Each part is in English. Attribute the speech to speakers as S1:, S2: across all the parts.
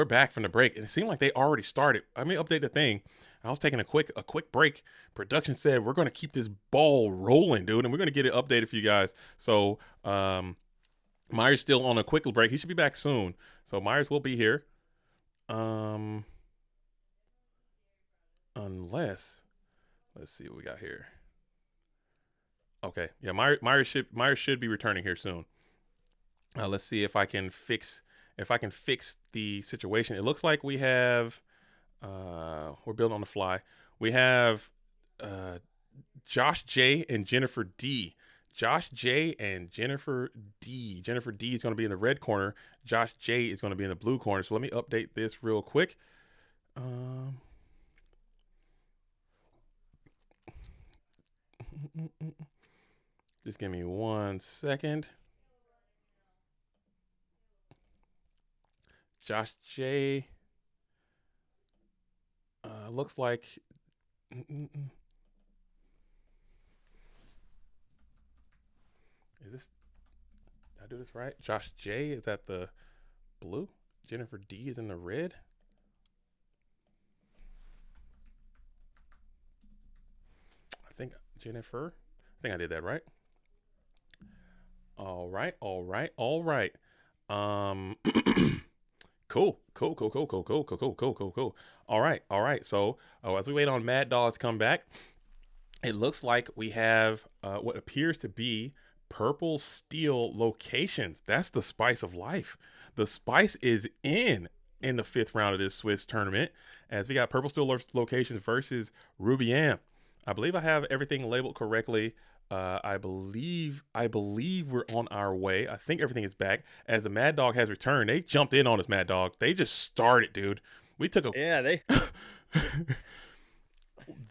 S1: back from the break, and it seemed like they already started. Let me update the thing. I was taking a quick break. Production said we're going to keep this ball rolling, dude, and we're going to get it updated for you guys. So Myers still on a quick break. He should be back soon. So Myers will be here. Unless, let's see what we got here. Okay, yeah, Myers should be returning here soon. Let's see if I can fix the situation. It looks like we have we're building on the fly. We have Josh J and Jennifer D. Josh J and Jennifer D. Jennifer D is going to be in the red corner. Josh J is going to be in the blue corner. So let me update this real quick. Just give me 1 second. Josh J. Looks like. Is this? Did I do this right? Josh J is at the blue. Jennifer D is in the red. I think I did that right. All right. Cool. All right. So as we wait on Mad Dog to come back, it looks like we have what appears to be purple steel locations. That's the spice of life. The spice is in the 5th round of this Swiss tournament, as we got purple steel locations versus Ruby Am. I believe I have everything labeled correctly. I believe we're on our way. I think everything is back, as the Mad Dog has returned. They jumped in on us, Mad Dog. They just started, dude. We took a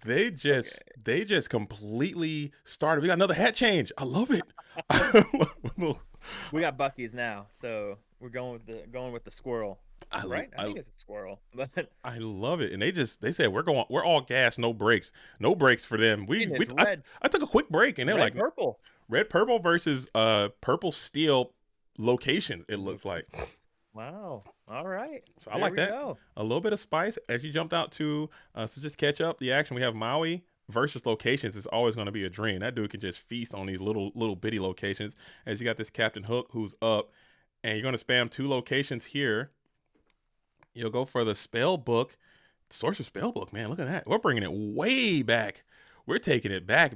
S1: they just completely started. We got another hat change. I love it.
S2: We got Bucky's now, so we're going with the squirrel. I think it's a squirrel. But
S1: I love it. And they said we're all gas, no brakes. No brakes for them. I took a quick break, and they're like red purple versus purple steel location, it looks like.
S2: Wow. All right.
S1: So I like that. A little bit of spice as you jumped out to so just catch up the action. We have Maui versus locations. Is always going to be a dream. That dude can just feast on these little bitty locations. As you got this Captain Hook who's up, and you're going to spam 2 locations here. You'll go for the spell book, Sorcerer spell book. Man, look at that. We're bringing it way back. We're taking it back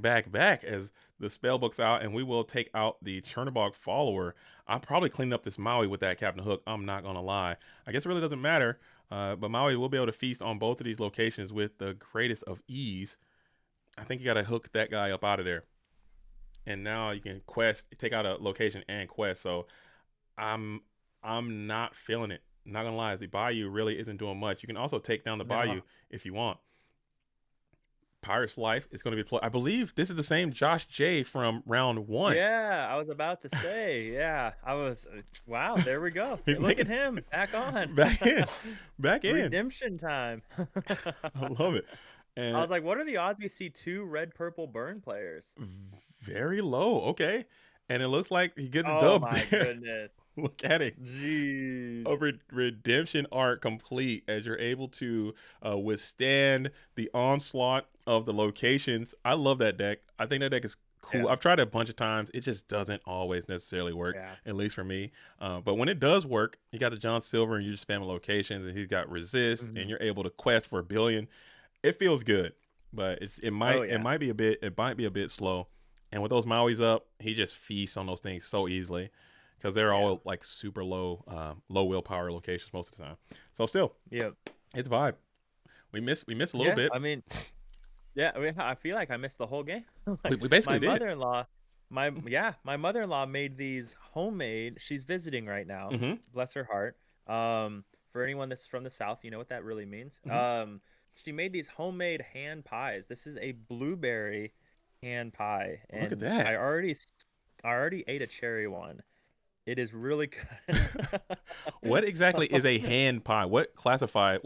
S1: as the spell book's out, and we will take out the Chernobog follower. I'll probably clean up this Maui with that Captain Hook. I'm not going to lie. I guess it really doesn't matter, but Maui will be able to feast on both of these locations with the greatest of ease. I think you got to hook that guy up out of there. And now you can take out a location and quest. So I'm not feeling it. Not gonna lie, the Bayou really isn't doing much. You can also take down the Bayou if you want. Pirate's Life is going to be deployed. I believe this is the same Josh J from round 1.
S2: Yeah, I was about to say. Yeah, wow, there we go. Look at him, back on.
S1: Back in.
S2: Redemption time.
S1: I love it.
S2: And I was like, what are the odds we see 2 red-purple burn players?
S1: Very low. Okay. And it looks like he gets a dub
S2: there. Oh, my goodness.
S1: Look at it.
S2: Jeez.
S1: A redemption arc complete, as you're able to withstand the onslaught of the locations. I love that deck. I think that deck is cool. Yeah. I've tried it a bunch of times. It just doesn't always necessarily work, at least for me. But when it does work, you got the John Silver and you just spamming locations, and he's got resist, and you're able to quest for 1 billion. It feels good, but it might be a bit slow. And with those Maui's up, he just feasts on those things so easily, because they're all like super low willpower locations most of the time. So still, it's vibe. We miss a little bit.
S2: I mean, I feel like I missed the whole game.
S1: We basically did.
S2: My mother-in-law made these homemade. She's visiting right now. Bless her heart. For anyone that's from the South, you know what that really means. She made these homemade hand pies. This is a blueberry hand pie, and
S1: look at that.
S2: I already ate a cherry one. It is really good.
S1: What exactly is a hand pie? What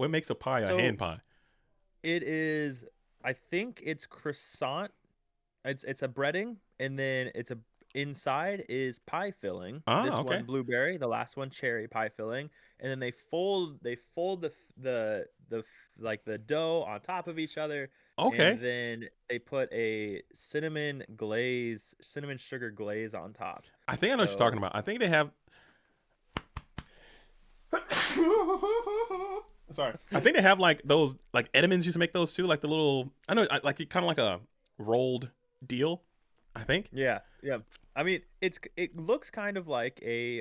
S1: makes a pie a hand pie?
S2: It is, I think it's croissant. It's a breading, and then inside is pie filling.
S1: Ah,
S2: This
S1: okay.
S2: one blueberry, the last one cherry pie filling, and then they fold like the dough on top of each other, and
S1: Okay.
S2: then they put a cinnamon sugar glaze on top.
S1: I think I know what you're talking
S2: So
S1: about. I think they have. Sorry. I think they have like those like Edmonds used to make those too, like the little. I know, like kind of like a rolled deal. I think.
S2: yeah, yeah. I mean, it looks kind of like a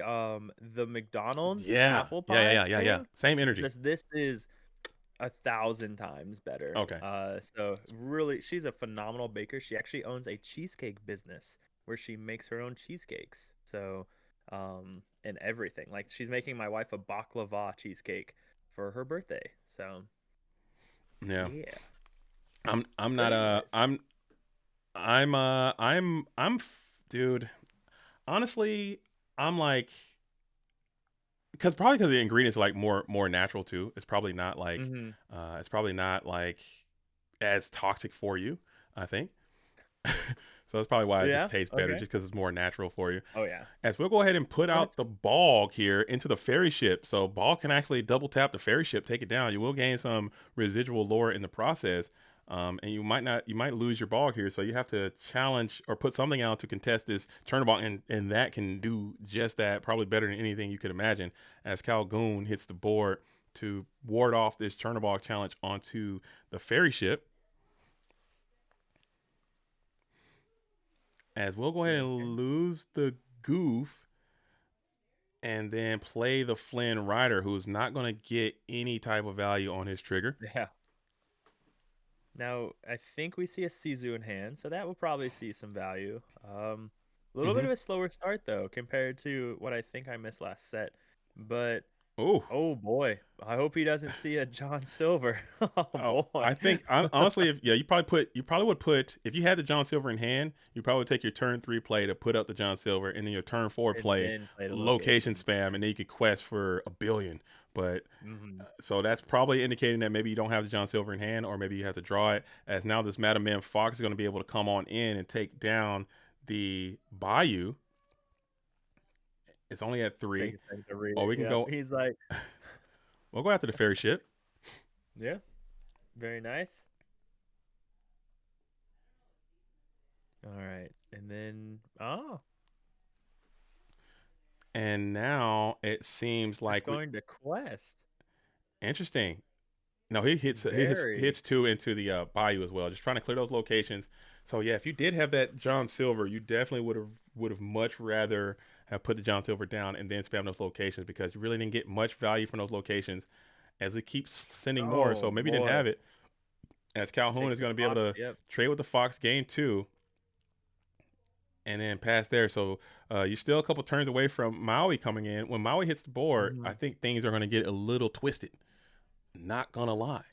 S2: the McDonald's
S1: Yeah.
S2: apple
S1: Yeah. Yeah.
S2: pie
S1: Yeah. Yeah. Yeah.
S2: thing.
S1: Same energy.
S2: Just this is 1,000 times better.
S1: Okay.
S2: So really, she's a phenomenal baker. She actually owns a cheesecake business where she makes her own cheesecakes. So, and everything. Like she's making my wife a baklava cheesecake for her birthday. So,
S1: Yeah.
S2: yeah,
S1: I'm not
S2: very nice.
S1: dude. Honestly, I'm like because probably because the ingredients are like more natural too.
S2: Mm-hmm.
S1: It's probably not like as toxic for you. I think. So that's probably why it just
S2: Yeah.
S1: tastes better,
S2: Okay.
S1: just because it's more natural for you.
S2: Oh yeah.
S1: As we'll go ahead and put
S2: And it's
S1: out the ball here into the fairy ship, so ball can actually double tap the fairy ship, take it down. You will gain some residual lore in the process, and you might lose your ball here. So you have to challenge or put something out to contest this turnabout, and that can do just that, probably better than anything you could imagine. As Calgoon hits the board to ward off this turnabout challenge onto the fairy ship. As we'll go ahead
S2: see here.
S1: and lose the goof and then play the Flynn Rider, who's not going to get any type of value on his trigger.
S2: Yeah. Now I think we see a Sizu in hand, so that will probably see some value. A little bit
S1: Mm-hmm.
S2: of a slower start though compared to what I think I missed last set, but
S1: Oh,
S2: oh boy, I hope he doesn't see a John Silver.
S1: oh,
S2: Oh boy.
S1: I think honestly, if yeah, you probably would put if you had the John Silver in hand, you probably would take your turn 3 play to put up the John Silver, and then your turn 4
S2: And
S1: play
S2: then play the
S1: location
S2: locations.
S1: spam, and then you could quest for 1 billion. But
S2: Hmm.
S1: so that's probably indicating that maybe you don't have the John Silver in hand, or maybe you have to draw it. As now this Madam Man Fox is going to be able to come on in and take down the Bayou. It's only at
S2: Take
S1: 3.
S2: a second to read
S1: Or
S2: it.
S1: we can
S2: Yep.
S1: go.
S2: He's like,
S1: We'll go after the fairy ship.
S2: yeah, very nice. All right, and then
S1: And now it seems
S2: just
S1: like we
S2: going to quest.
S1: interesting. No, he hits
S2: Very.
S1: 2 into the bayou as well, just trying to clear those locations. So yeah, if you did have that John Silver, you definitely would have much rather have put the John Silver down and then spam those locations because you really didn't get much value from those locations. As we keep sending more, so
S2: Oh
S1: maybe you didn't
S2: boy,
S1: have it. As Calhoun
S2: takes
S1: is
S2: the
S1: going to be able
S2: fox.
S1: to
S2: Yep.
S1: trade with the Fox, gain 2, and then pass there. So you're still a couple turns away from Maui coming in. When Maui hits the board, I
S2: Hmm.
S1: think things are going to get a little twisted. Not gonna lie.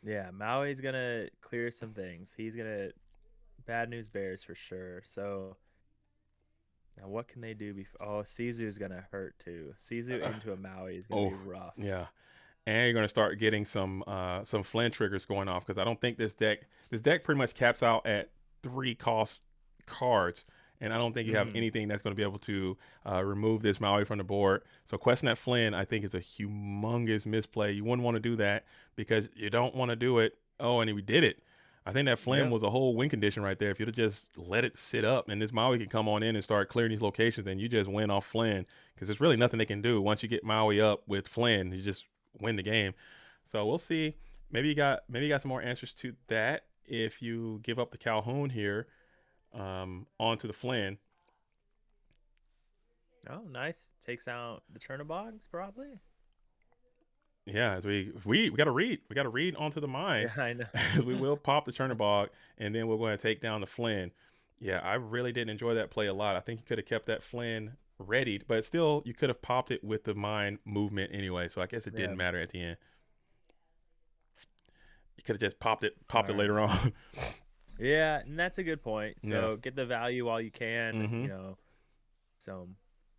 S2: Yeah, Maui's gonna clear some things. He's gonna bad news bears for sure. So now what can they do before? Oh, Sizu's gonna hurt too. Sizu
S1: Uh,
S2: into a Maui is gonna
S1: oh
S2: be rough.
S1: yeah, and you're gonna start getting some Flynn triggers going off because I don't think this deck pretty much caps out at 3 cost cards, and I don't think you have
S2: Hmm.
S1: anything that's going to be able to remove this Maui from the board. So questing that Flynn, I think, is a humongous misplay. You wouldn't want to do that because you don't want to do it. Oh, and we did it. I think that Flynn
S2: Yep.
S1: was a whole win condition right there. If you'd have just let it sit up and this Maui can come on in and start clearing these locations, and you just win off Flynn because there's really nothing they can do once you get Maui up with Flynn. You just win the game. So we'll see. Maybe you got some more answers to that if you give up the Calhoun here onto the Flynn.
S2: Oh, nice. Takes out the Chernobyls probably.
S1: Yeah, as we got to read onto the mine,
S2: Yeah, I know.
S1: as we will pop the Chernobog, and then we're going to take down the Flynn. Yeah, I really didn't enjoy that play a lot. I think you could have kept that Flynn readied, but still you could have popped it with the mine movement anyway. So I guess it
S2: Yeah.
S1: didn't matter at the end. You could have just
S2: All
S1: popped it
S2: right.
S1: later on.
S2: Yeah, and that's a good point.
S1: Yeah.
S2: So get the value while you can,
S1: Mm-hmm.
S2: So,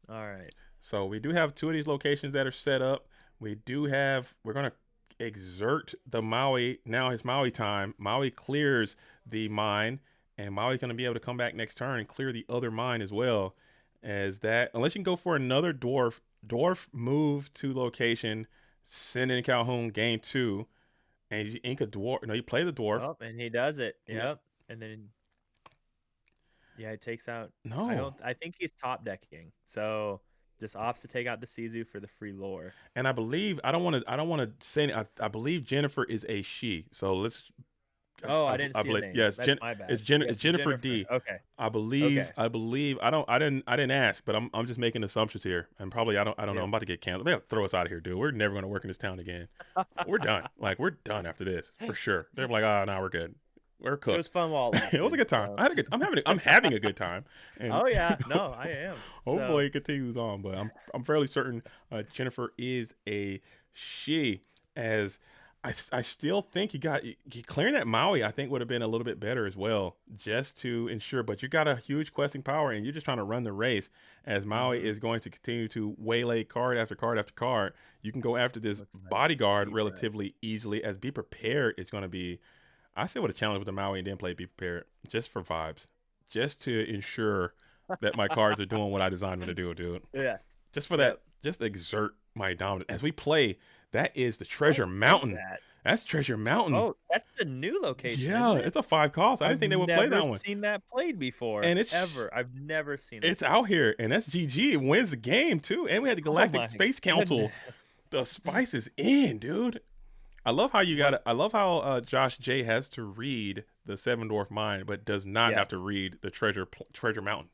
S2: all right.
S1: So we do have 2 of these locations that are set up. We're going to exert the Maui. Now his Maui time. Maui clears the mine and Maui's going to be able to come back next turn and clear the other mine as well. As that, unless you can go for another dwarf move to location, send in Calhoun, gain 2, and you ink a dwarf. No, you play the dwarf.
S2: Oh, and he does it.
S1: Yeah.
S2: Yep. And then yeah, he takes out.
S1: No.
S2: I think he's top decking. So just opts to take out the Sizu for the free lore.
S1: And I believe I don't want to say I believe Jennifer is a she. So let's.
S2: Oh, I didn't see
S1: believe,
S2: the name.
S1: yeah,
S2: My bad.
S1: it's Jennifer D.
S2: Okay.
S1: I believe.
S2: Okay.
S1: I believe. I didn't ask, but I'm just making assumptions here, and probably I don't know. I'm about to get canceled. They'll throw us out of here, dude. We're never going to work in this town again. We're done. Like, we're done after this for sure. They're like, oh, no, we're good. We're cooked.
S2: It was fun while it lasted.
S1: It was a good time. So. I'm having a good time. And
S2: oh yeah, no, I am.
S1: Hopefully it continues on, but I'm fairly certain Jennifer is a she. As I still think clearing that Maui, I think would have been a little bit better as well, just to ensure. But you got a huge questing power, and you're just trying to run the race. As Maui is going to continue to waylay card after card after card, you can go after this bodyguard relatively easily. As Be Prepared is going to be. I still would have challenged with the Maui and then play Be Prepared just for vibes, just to ensure that my cards are doing what I designed them to do, dude.
S2: Yeah.
S1: Just for that, just exert my dominance. As we play, that is the Treasure Mountain. That's Treasure Mountain.
S2: Oh, that's the new location.
S1: Yeah, it's a 5 cost. I didn't think they would play that one.
S2: I've never seen that played before.
S1: And it's
S2: ever. I've never seen it.
S1: It's out here, and that's GG. It wins the game too. And we had the Galactic Space Council. The spice is in, dude. I love how Josh J has to read the Seven Dwarf Mine, but does not have to read the Treasure Mountain.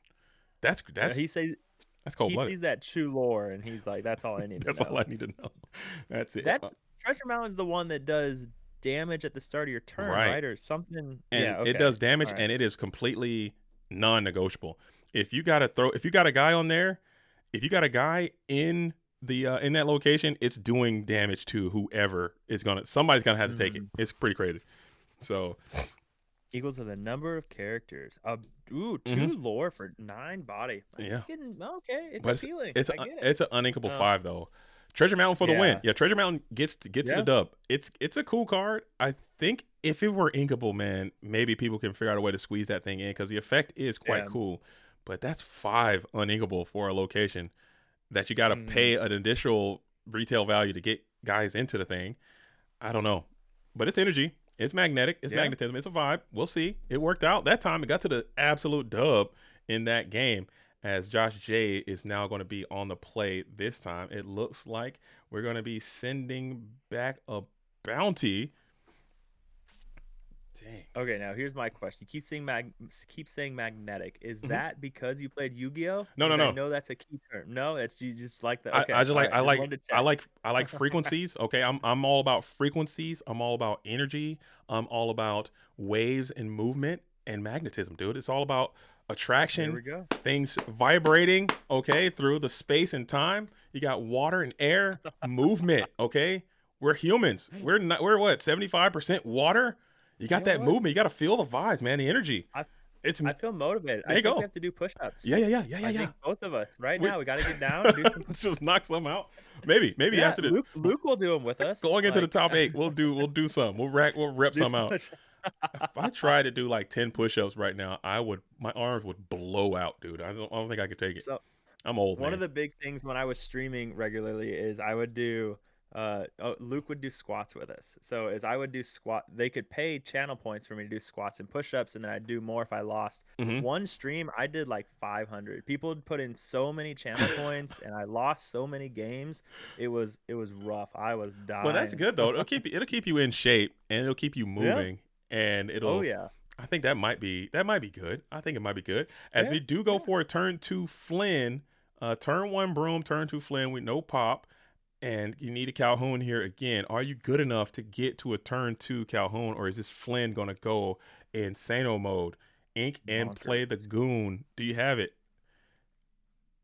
S1: That's
S2: he says
S1: that's cold blooded.
S2: He sees that true lore, and he's like, "That's all I need."
S1: That's all I need to know. That's it.
S2: Treasure Mountain's the one that does damage at the start of your turn, right? Or something.
S1: And it does damage, and it is completely non-negotiable. If you got a guy on there, if you got a guy in in that location, it's doing damage to whoever is somebody's gonna have to take it. It's pretty crazy. So
S2: equals to the number of characters. 2 lore for 9 body. It's appealing.
S1: It's an uninkable 5 though. Treasure Mountain for the win. Yeah, Treasure Mountain gets to the dub. It's a cool card. I think if it were inkable, man, maybe people can figure out a way to squeeze that thing in because the effect is quite cool. But that's 5 uninkable for a location that you got to pay an additional retail value to get guys into the thing. I don't know. But it's energy. It's magnetic. It's magnetism. It's a vibe. We'll see. It worked out. That time it got to the absolute dub in that game. As Josh J is now going to be on the play this time. It looks like we're going to be sending back a bounty. Dang.
S2: Okay, now here's my question. You keep saying magnetic. Is that because you played Yu-Gi-Oh?
S1: No.
S2: I know that's a key term. No, that's you just like the. Okay,
S1: I like frequencies. Okay, I'm all about frequencies. I'm all about energy. I'm all about waves and movement and magnetism, dude. It's all about attraction.
S2: There we go.
S1: Things vibrating. Okay, through the space and time. You got water and air, movement. Okay, we're humans. We're 75% water. You got that movement. You got to feel the vibes, man. The energy.
S2: I feel motivated.
S1: There you go.
S2: We have to do push-ups.
S1: Yeah.
S2: I think both of us now. We got to get down. And do some
S1: just knock some out. Maybe after the
S2: Luke will do them with us.
S1: Going into the top 8, we'll do some. We'll rep some out. If I tried to do like 10 push-ups right now, my arms would blow out, dude. I don't think I could take it. So, I'm old.
S2: One of the big things when I was streaming regularly is I would do. Luke would do squats with us. So as I would do they could pay channel points for me to do squats and push-ups, and then I'd do more if I lost. One stream I did like 500. People would put in so many channel points, and I lost so many games. It was rough. I was dying.
S1: Well, that's good though. It'll keep you in shape, and it'll keep you moving, and it'll.
S2: Oh yeah.
S1: I think that might be good. I think it might be good. As we do go for a turn 2 Flynn, turn 1 Broom, turn 2 Flynn with no pop. And you need a Calhoun here again. Are you good enough to get to a turn 2 Calhoun, or is this Flynn going to go in Sano mode? Ink and play the goon. Do you have it?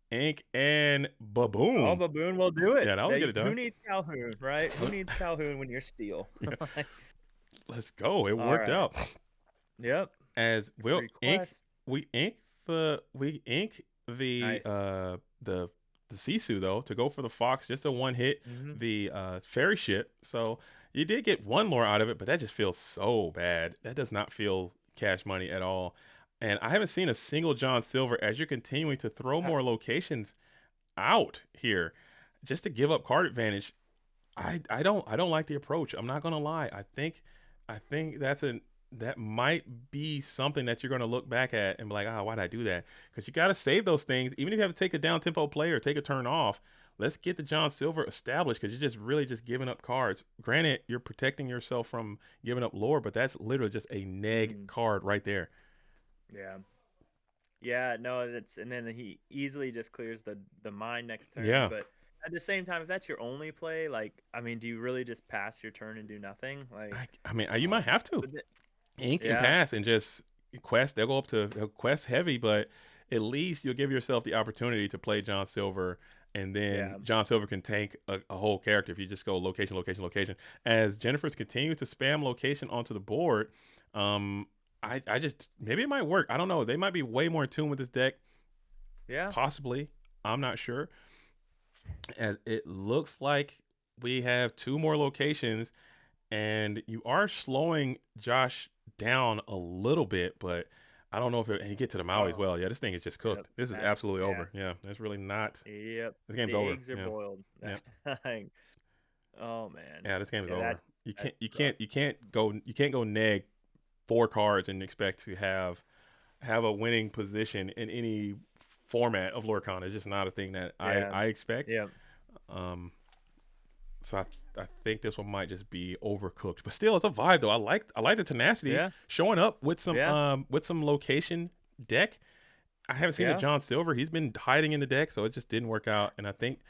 S1: Ink and Baboon.
S2: Oh, Baboon will do it.
S1: Yeah, that'll get it done.
S2: Who needs Calhoun, right? Who needs Calhoun when you're Steel?
S1: Let's go. It worked out.
S2: Yep.
S1: As we'll ink the Sisu though to go for the Fox, just a 1 hit, the fairy shit. So you did get 1 lore out of it, but that just feels so bad. That does not feel cash money at all. And I haven't seen a single John Silver as you're continuing to throw more locations out here just to give up card advantage. I don't like the approach. I'm not gonna lie. I think that might be something that you're gonna look back at and be like, why did I do that? Because you gotta save those things. Even if you have to take a down tempo play or take a turn off, let's get the John Silver established because you're just really just giving up cards. Granted, you're protecting yourself from giving up lore, but that's literally just a neg card right there.
S2: Yeah. Yeah, no, that's and then he easily just clears the mine next turn.
S1: Yeah.
S2: But at the same time, if that's your only play, like I mean, do you really just pass your turn and do nothing? Like,
S1: I mean, you might have to ink and
S2: yeah,
S1: pass and just quest. They'll quest heavy, but at least you'll give yourself the opportunity to play John Silver, and then John Silver can tank a whole character if you just go location, location, location. As Jennifer's continues to spam location onto the board, I just maybe it might work. I don't know. They might be way more in tune with this deck.
S2: yeah,
S1: Possibly. I'm not sure. As it looks like we have two more locations, and you are slowing Josh down a little bit, but I don't know if and you get to the Maui as well. Yeah, this thing is just cooked.
S2: Yep,
S1: This is absolutely over. Yeah, there's really not.
S2: Yep,
S1: This game's
S2: the
S1: over.
S2: eggs are
S1: Yeah.
S2: boiled.
S1: Yeah.
S2: Oh man.
S1: Yeah, this game is over.
S2: That's
S1: You can't go neg 4 cards and expect to have a winning position in any format of Lorcana. It's just not a thing that I expect.
S2: Yeah.
S1: So I think this one might just be overcooked, but still, it's a vibe though. I like the tenacity showing up with some location deck. I haven't seen the John Silver. He's been hiding in the deck, so it just didn't work out. And I think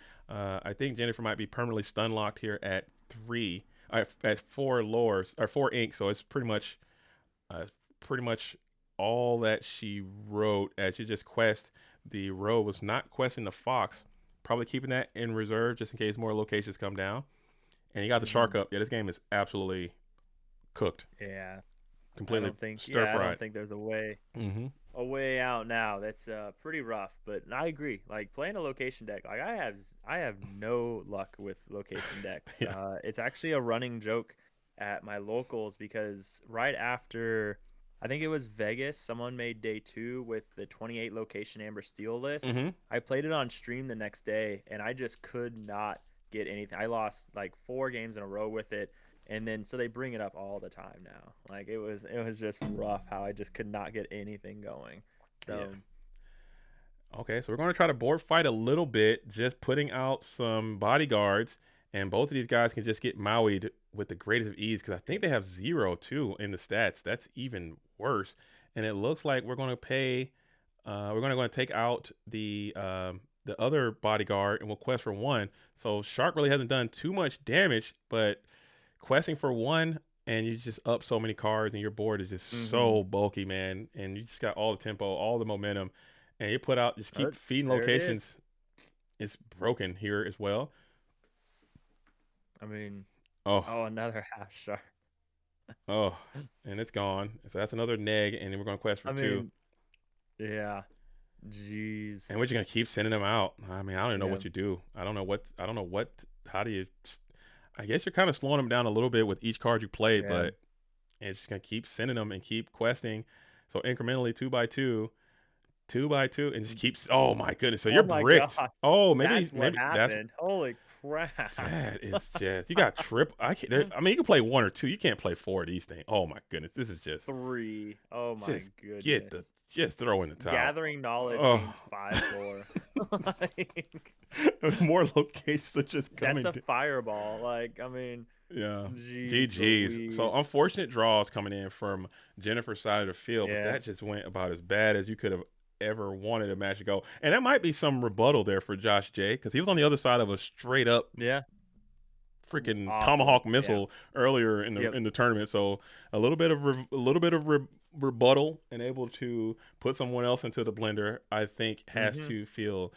S1: Jennifer might be permanently stun locked here at 4 lores or 4 ink. So it's pretty much all that she wrote as you just quest. The row was not questing the fox, probably keeping that in reserve just in case more locations come down. And you got the shark up. Yeah, this game is absolutely cooked.
S2: Yeah.
S1: Completely stir fried.
S2: I don't think there's a way out now. That's pretty rough. But I agree. Like playing a location deck, like I have no luck with location decks. It's actually a running joke at my locals because right after I think it was Vegas, someone made day 2 with the 28 location Amber Steel list. I played it on stream the next day and I just could not get anything. I lost like 4 games in a row with it. And then so they bring it up all the time now. Like it was just rough how I just could not get anything going. So
S1: Okay, so we're going to try to board fight a little bit, just putting out some bodyguards, and both of these guys can just get Maui'd with the greatest of ease because I think they have 0 too in the stats. That's even worse. And it looks like we're going to pay. We're going to take out the other bodyguard, and we'll quest for 1. So Shark really hasn't done too much damage, but questing for 1 and you just up so many cards and your board is just so bulky, man. And you just got all the tempo, all the momentum, and you put out just keep feeding locations. It's broken here as well.
S2: I mean, another half shark.
S1: And it's gone. So that's another neg, and then we're gonna quest for 2.
S2: Yeah. Jeez.
S1: And we're just gonna keep sending them out. I mean, I don't even know what you do. I don't know what. How do you? I guess you're kind of slowing them down a little bit with each card you play, but it's just gonna keep sending them and keep questing. So incrementally, 2 by 2, 2 by 2, and just keeps. Oh my goodness! So you're bricked.
S2: God.
S1: Oh, maybe
S2: that's what happened. Holy crap!
S1: That is just you got triple. I mean, you can play 1 or 2. You can't play 4 of these things. Oh my goodness! This is just
S2: 3. Oh my goodness!
S1: Just throw in the towel.
S2: Gathering knowledge means 5-4.
S1: More locations are just coming.
S2: That's a fireball. Like, I mean,
S1: GG's. So unfortunate draws coming in from Jennifer's side of the field, but that just went about as bad as you could have ever wanted a match to go. And that might be some rebuttal there for Josh J, because he was on the other side of a straight up freaking tomahawk missile earlier in the tournament. So a little bit of rebuttal and able to put someone else into the blender, I think has to feel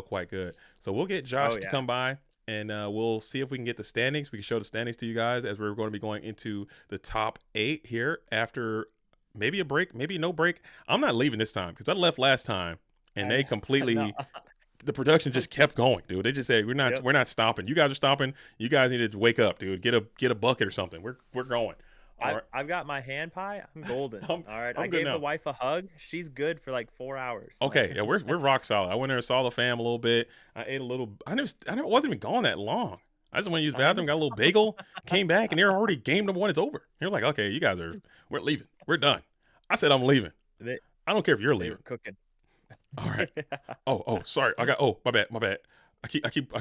S1: quite good. So we'll get Josh to come by, and we'll see if we can get the standings. We can show the standings to you guys as we're going to be going into the top 8 here after maybe a break, maybe no break. I'm not leaving this time because I left last time and they completely the production just kept going, dude. They just said we're not stopping. You guys are stopping. You guys need to wake up, dude. Get a bucket or something. We're going. All right.
S2: I've got my hand pie. I'm golden.
S1: I'm
S2: All right. I
S1: I'm good
S2: gave the
S1: now.
S2: wife a hug. She's good for like 4 hours.
S1: Okay, yeah, we're rock solid. I went there and saw the fam a little bit. I ate a little. I wasn't even gone that long. I just went to use the
S2: I know.
S1: bathroom, got a little bagel, came back, and they're already game number one. It's over. They're like, okay, you guys we're leaving. We're done. I said I'm leaving.
S2: They
S1: I don't care if you're
S2: they
S1: leaving.
S2: were cooking.
S1: All right. Oh, sorry. My bad. I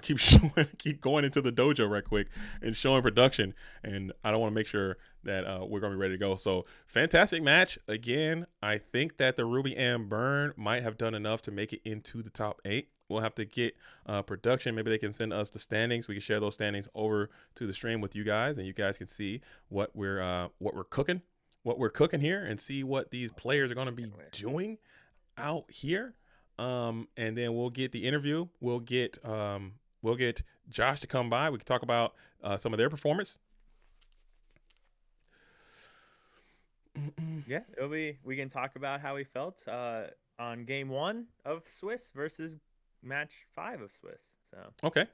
S1: keep showing, keep going into the dojo right quick and showing production, and I don't want to make sure that we're gonna be ready to go. So fantastic match again. I think that the Ruby and Burn might have done enough to make it into the top 8. We'll have to get production. Maybe they can send us the standings. We can share those standings over to the stream with you guys, and you guys can see what we're cooking, here, and see what these players are gonna be doing out here. And then we'll get the interview. We'll get Josh to come by. We can talk about some of their performance.
S2: Yeah, we can talk about how he felt on game 1 of Swiss versus match 5 of Swiss. So
S1: Okay.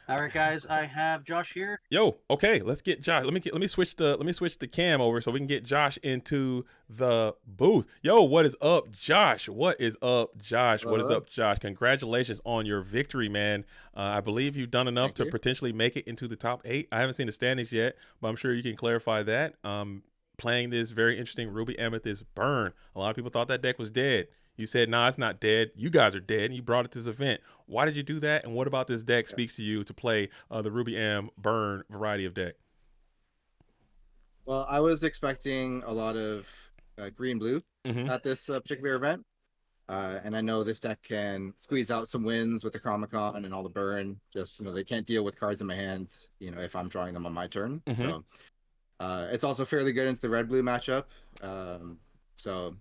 S3: All right, guys, I have Josh here.
S1: Yo, okay, let's get Josh. Let me switch the cam over so we can get Josh into the booth. Yo, what is up, Josh? What is up, Josh? What is up, Josh? Congratulations on your victory, man. I believe you've done enough to potentially make it into the top 8. I haven't seen the standings yet, but I'm sure you can clarify that. Playing this very interesting Ruby Amethyst Burn. A lot of people thought that deck was dead. You said, nah, it's not dead. You guys are dead, and you brought it to this event. Why did you do that, and what about this deck speaks to you to play the Ruby Am Burn variety of deck?
S3: Well, I was expecting a lot of green-blue at this particular event. And I know this deck can squeeze out some wins with the Chromicon and all the burn. Just, they can't deal with cards in my hands, if I'm drawing them on my turn. So it's also fairly good into the red-blue matchup. So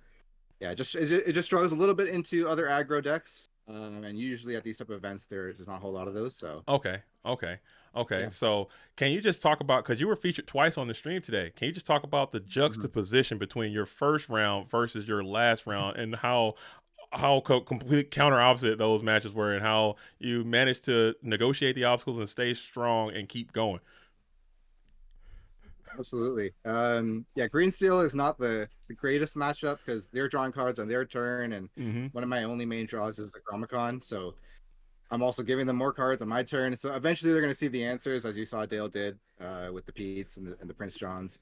S3: yeah, it just draws a little bit into other aggro decks. And usually at these type of events, there's not a whole lot of those. So
S1: Okay. Yeah. So can you just talk about, because you were featured twice on the stream today, can you just talk about the juxtaposition between your first round versus your last round, and how complete counter opposite those matches were, and how you managed to negotiate the obstacles and stay strong and keep going?
S3: Absolutely. Yeah, green steel is not the greatest matchup because they're drawing cards on their turn, and one of my only main draws is the Chromicon. So I'm also giving them more cards on my turn. So eventually they're going to see the answers, as you saw Dale did with the Pete's and the Prince Johns.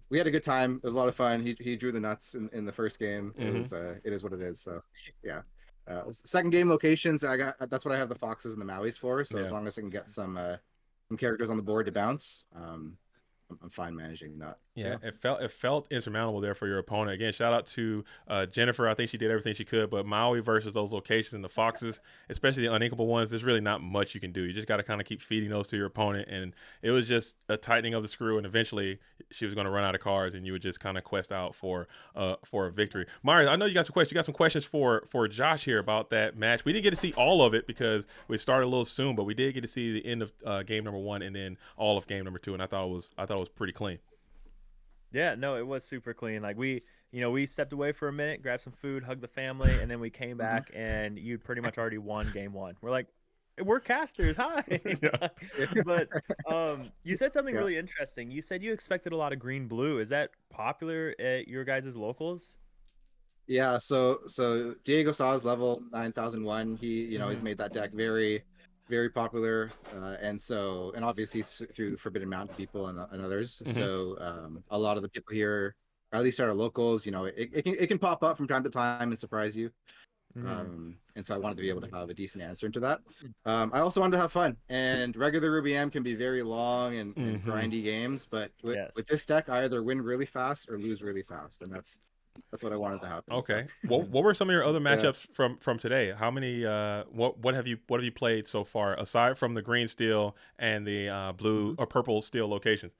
S3: We had a good time. It was a lot of fun. He drew the nuts in the first game. It is what it is. So yeah. Second game locations, that's what I have the Foxes and the Mauis for. So as long as I can get some characters on the board to bounce, I'm fine managing that.
S1: Yeah, it felt insurmountable there for your opponent. Again, shout out to Jennifer. I think she did everything she could, but Maui versus those locations and the Foxes, especially the uninkable ones, there's really not much you can do. You just got to kind of keep feeding those to your opponent, and it was just a tightening of the screw, and eventually she was going to run out of cards, and you would just kind of quest out for a victory. Mario, I know you got some questions. You got some questions for Josh here about that match. We didn't get to see all of it because we started a little soon, but we did get to see the end of game number 1 and then all of game number 2, and I thought it was pretty clean.
S2: Yeah, no, it was super clean. Like we stepped away for a minute, grabbed some food, hugged the family, and then we came back, and you pretty much already won game 1. We're like, we're casters, hi. But you said something really interesting. You said you expected a lot of green blue. Is that popular at your guys' locals?
S3: Yeah, so Diego Sa's level 9001. He's made that deck very, very popular, and obviously through Forbidden Mountain people and others. So a lot of the people here, at least at our locals, it can pop up from time to time and surprise you. And so I wanted to be able to have a decent answer into that. I also wanted to have fun, and regular Ruby M can be very long and grindy games, but with this deck, I either win really fast or lose really fast, and that's what I wanted to happen.
S1: Okay. So. What were some of your other matchups from today? How many? What have you played so far aside from the green steel and the blue or purple steel locations?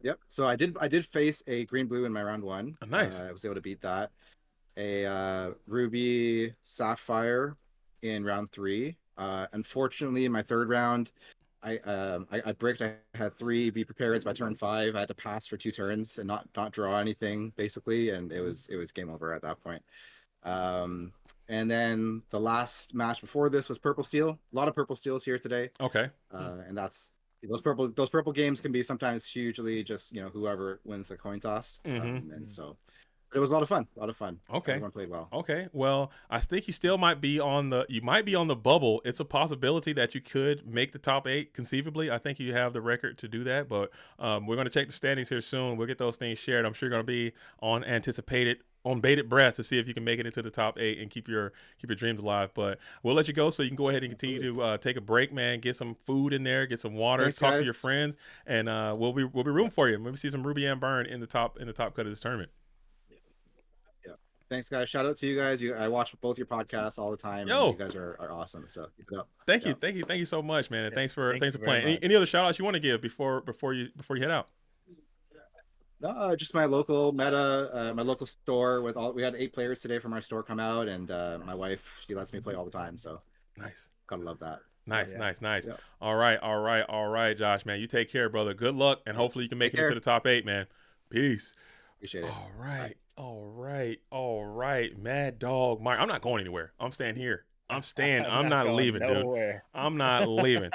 S3: Yep. So I did face a green blue in my round 1.
S1: Oh, nice.
S3: I was able to beat that. A ruby sapphire in round 3. Unfortunately, in my third round, I bricked. I had 3 be prepared by turn 5. I had to pass for 2 turns and not draw anything basically, and it was game over at that point. And then the last match before this was purple steel. A lot of purple steels here today.
S1: Okay.
S3: And that's those purple games can be sometimes hugely just whoever wins the coin toss, and so but it was a lot of fun.
S1: Okay.
S3: Everyone played well.
S1: Okay. Well, I think you still might be on the bubble. It's a possibility that you could make the top 8 conceivably. I think you have the record to do that, but we're going to check the standings here soon. We'll get those things shared. I'm sure you're going to be on bated breath to see if you can make it into the top 8 and keep your dreams alive. But we'll let you go so you can go ahead and continue to take a break, man. Get some food in there, get some water,
S3: Thanks,
S1: talk
S3: guys.
S1: to your friends, and we'll be rooting for you. Maybe see some Ruby Ann Burn in the top cut of this tournament.
S3: Thanks, guys. Shout out to you guys. I watch both your podcasts all the time.
S1: Yo,
S3: and you guys are awesome. So keep it up.
S1: Thank you so much, man. And thanks for playing.
S2: Much.
S1: Any other shout outs you want to give before you head out?
S3: Just my local meta, my local store we had 8 players today from our store come out, and my wife, she lets me play all the time. So
S1: nice.
S3: Gotta love that.
S1: Nice.
S3: Yeah.
S1: All right, Josh, man. You take care, brother. Good luck, and hopefully you can make it into the top 8, man. Peace.
S3: Appreciate it.
S1: All right. Mad Dog Mike. I'm not going anywhere. I'm staying here. I'm not leaving, dude. I'm not leaving.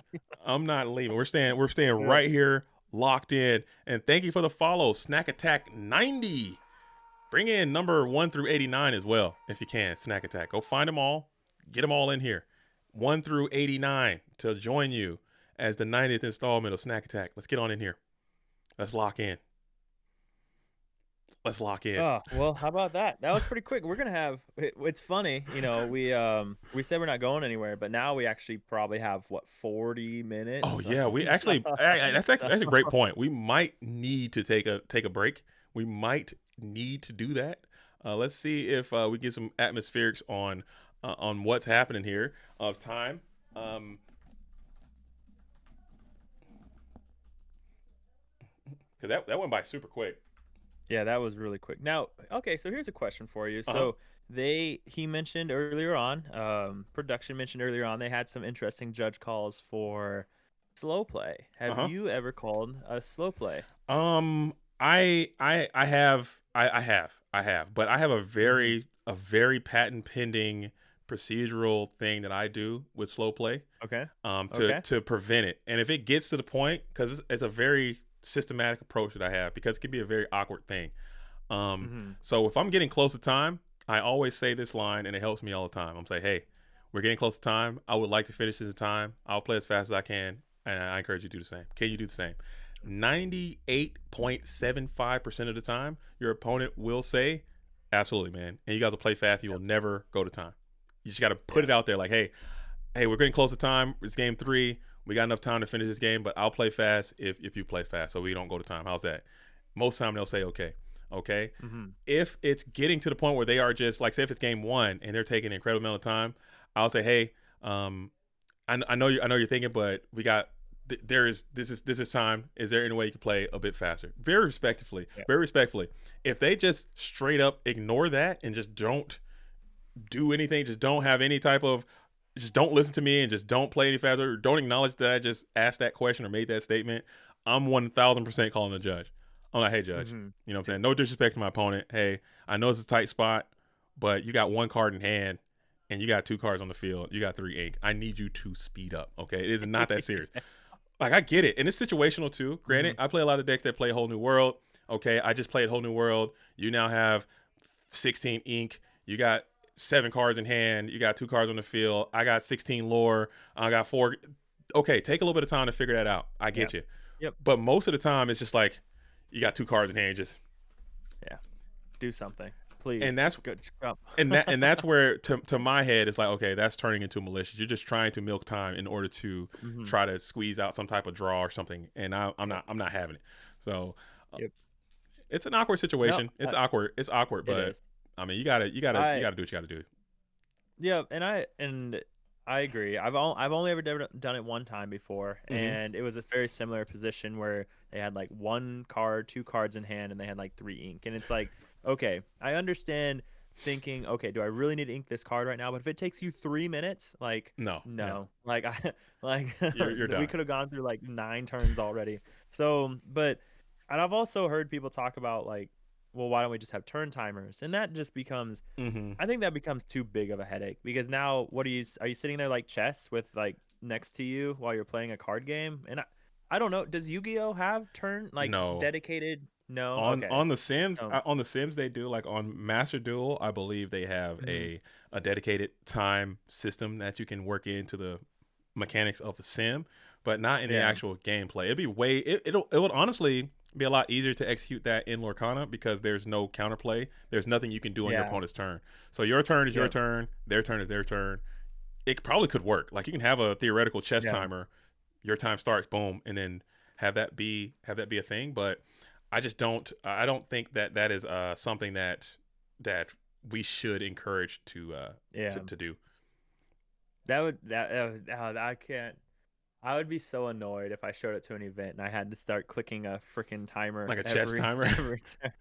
S1: We're staying right here, locked in. And thank you for the follow, Snack Attack 90. Bring in number 1 through 89 as well, if you can. Snack Attack. Go find them all. Get them all in here. 1 through 89 to join you as the 90th installment of Snack Attack. Let's get on in here. Let's lock in.
S2: Oh, well, how about that? That was pretty quick. We're gonna have. It's funny, we said we're not going anywhere, but now we actually probably have 40 minutes.
S1: Oh yeah, we actually. that's a great point. We might need to take a break. We might need to do that. Let's see if we get some atmospherics on what's happening here of time. Because that went by super quick.
S2: Yeah, that was really quick. Now, okay, so here's a question for you. So he mentioned earlier on, production mentioned earlier on, they had some interesting judge calls for slow play. Have you ever called a slow play?
S1: I have, but I have a very patent pending procedural thing that I do with slow play.
S2: Okay.
S1: To prevent it, and if it gets to the point, because it's a very systematic approach that I have, because it can be a very awkward thing. So if I'm getting close to time, I always say this line, and it helps me all the time. I'm saying, hey, we're getting close to time. I would like to finish this in time. I'll play as fast as I can, and I encourage you to do the same. Can you do the same? 98.75% of the time, your opponent will say, absolutely, man. And you guys will play fast. You will never go to time. You just got to put it out there like, hey, we're getting close to time. It's game 3. We got enough time to finish this game, but I'll play fast if you play fast, so we don't go to time. How's that? Most time they'll say okay. If it's getting to the point where they are just like, say if it's game 1 and they're taking an incredible amount of time, I'll say, hey, I know you're thinking, but we got this is time. Is there any way you can play a bit faster? Very respectfully. If they just straight up ignore that and just don't do anything, just don't have any type of, just don't listen to me and just don't play any faster, or don't acknowledge that I just asked that question or made that statement, I'm 1,000% calling the judge. I'm like, hey, judge, you know what I'm saying? No disrespect to my opponent. Hey, I know it's a tight spot, but you got 1 card in hand and you got 2 cards on the field. You got 3 ink. I need you to speed up, okay? It is not that serious. Like, I get it. And it's situational, too. Granted, I play a lot of decks that play Whole New World. Okay, I just played Whole New World. You now have 16 ink. You got 7 cards in hand. You got 2 cards on the field. I got 16 lore. I got 4. Okay, take a little bit of time to figure that out. I get you.
S2: Yep.
S1: But most of the time, it's just like, you got 2 cards in hand. Just
S2: do something, please.
S1: And that's
S2: good.
S1: and that's where, to my head, it's like, okay, that's turning into malicious. You're just trying to milk time in order to try to squeeze out some type of draw or something. And I'm not having it. So it's an awkward situation.
S2: No,
S1: it's awkward. It's awkward, but I mean, you gotta do what you gotta do.
S2: Yeah, and I agree. I've only ever done it one time before, and it was a very similar position where they had like 1 card, 2 cards in hand, and they had like 3 ink. And it's like, okay, I understand thinking, okay, do I really need to ink this card right now? But if it takes you 3 minutes, like no, like
S1: you're done.
S2: We could have gone through like 9 turns already. So, and I've also heard people talk about like, well, why don't we just have turn timers? And that just becomes, I think that becomes too big of a headache, because now are you sitting there like chess with like next to you while you're playing a card game? And I don't know. Does Yu-Gi-Oh have turn like
S1: No.
S2: dedicated? No.
S1: On
S2: Okay.
S1: on the Sims
S2: So
S1: on the Sims they do, like on Master Duel, I believe they have
S2: mhm.
S1: a dedicated time system that you can work into the mechanics of the sim, but not in the
S2: Yeah.
S1: actual gameplay. It'd be it would honestly be a lot easier to execute that in Lorcana because there's no counterplay. There's nothing you can do on your
S2: Yeah.
S1: opponent's turn. So your turn is your
S2: Yep.
S1: turn, their turn is their turn. It probably could work. Like you can have a theoretical chess
S2: Yeah.
S1: timer, your time starts, boom, and then have that be a thing. But I don't think that that is something that we should encourage
S2: Yeah.
S1: to do.
S2: I can't. I would be so annoyed if I showed it to an event and I had to start clicking a freaking timer
S1: Like a chess
S2: every
S1: timer.
S2: every turn.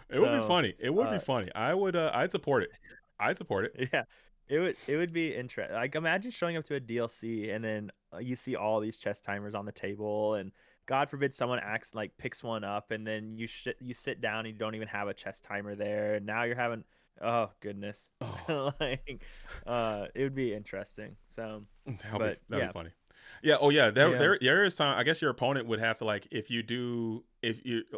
S1: It would be
S2: So,
S1: funny. It would be
S2: uh,
S1: funny. I would I'd support it. I'd support it.
S2: yeah, it would be interesting. Like imagine showing up to a DLC and then you see all these chess timers on the table, and God forbid someone acts like picks one up, and then you sit down and you don't even have a chess timer there, and now you're having, oh goodness,
S1: Oh,
S2: like it would be interesting. So, but
S1: that'd
S2: yeah,
S1: be funny. Yeah, oh yeah,
S2: yeah,
S1: there is time. I guess your opponent would have to, like, if you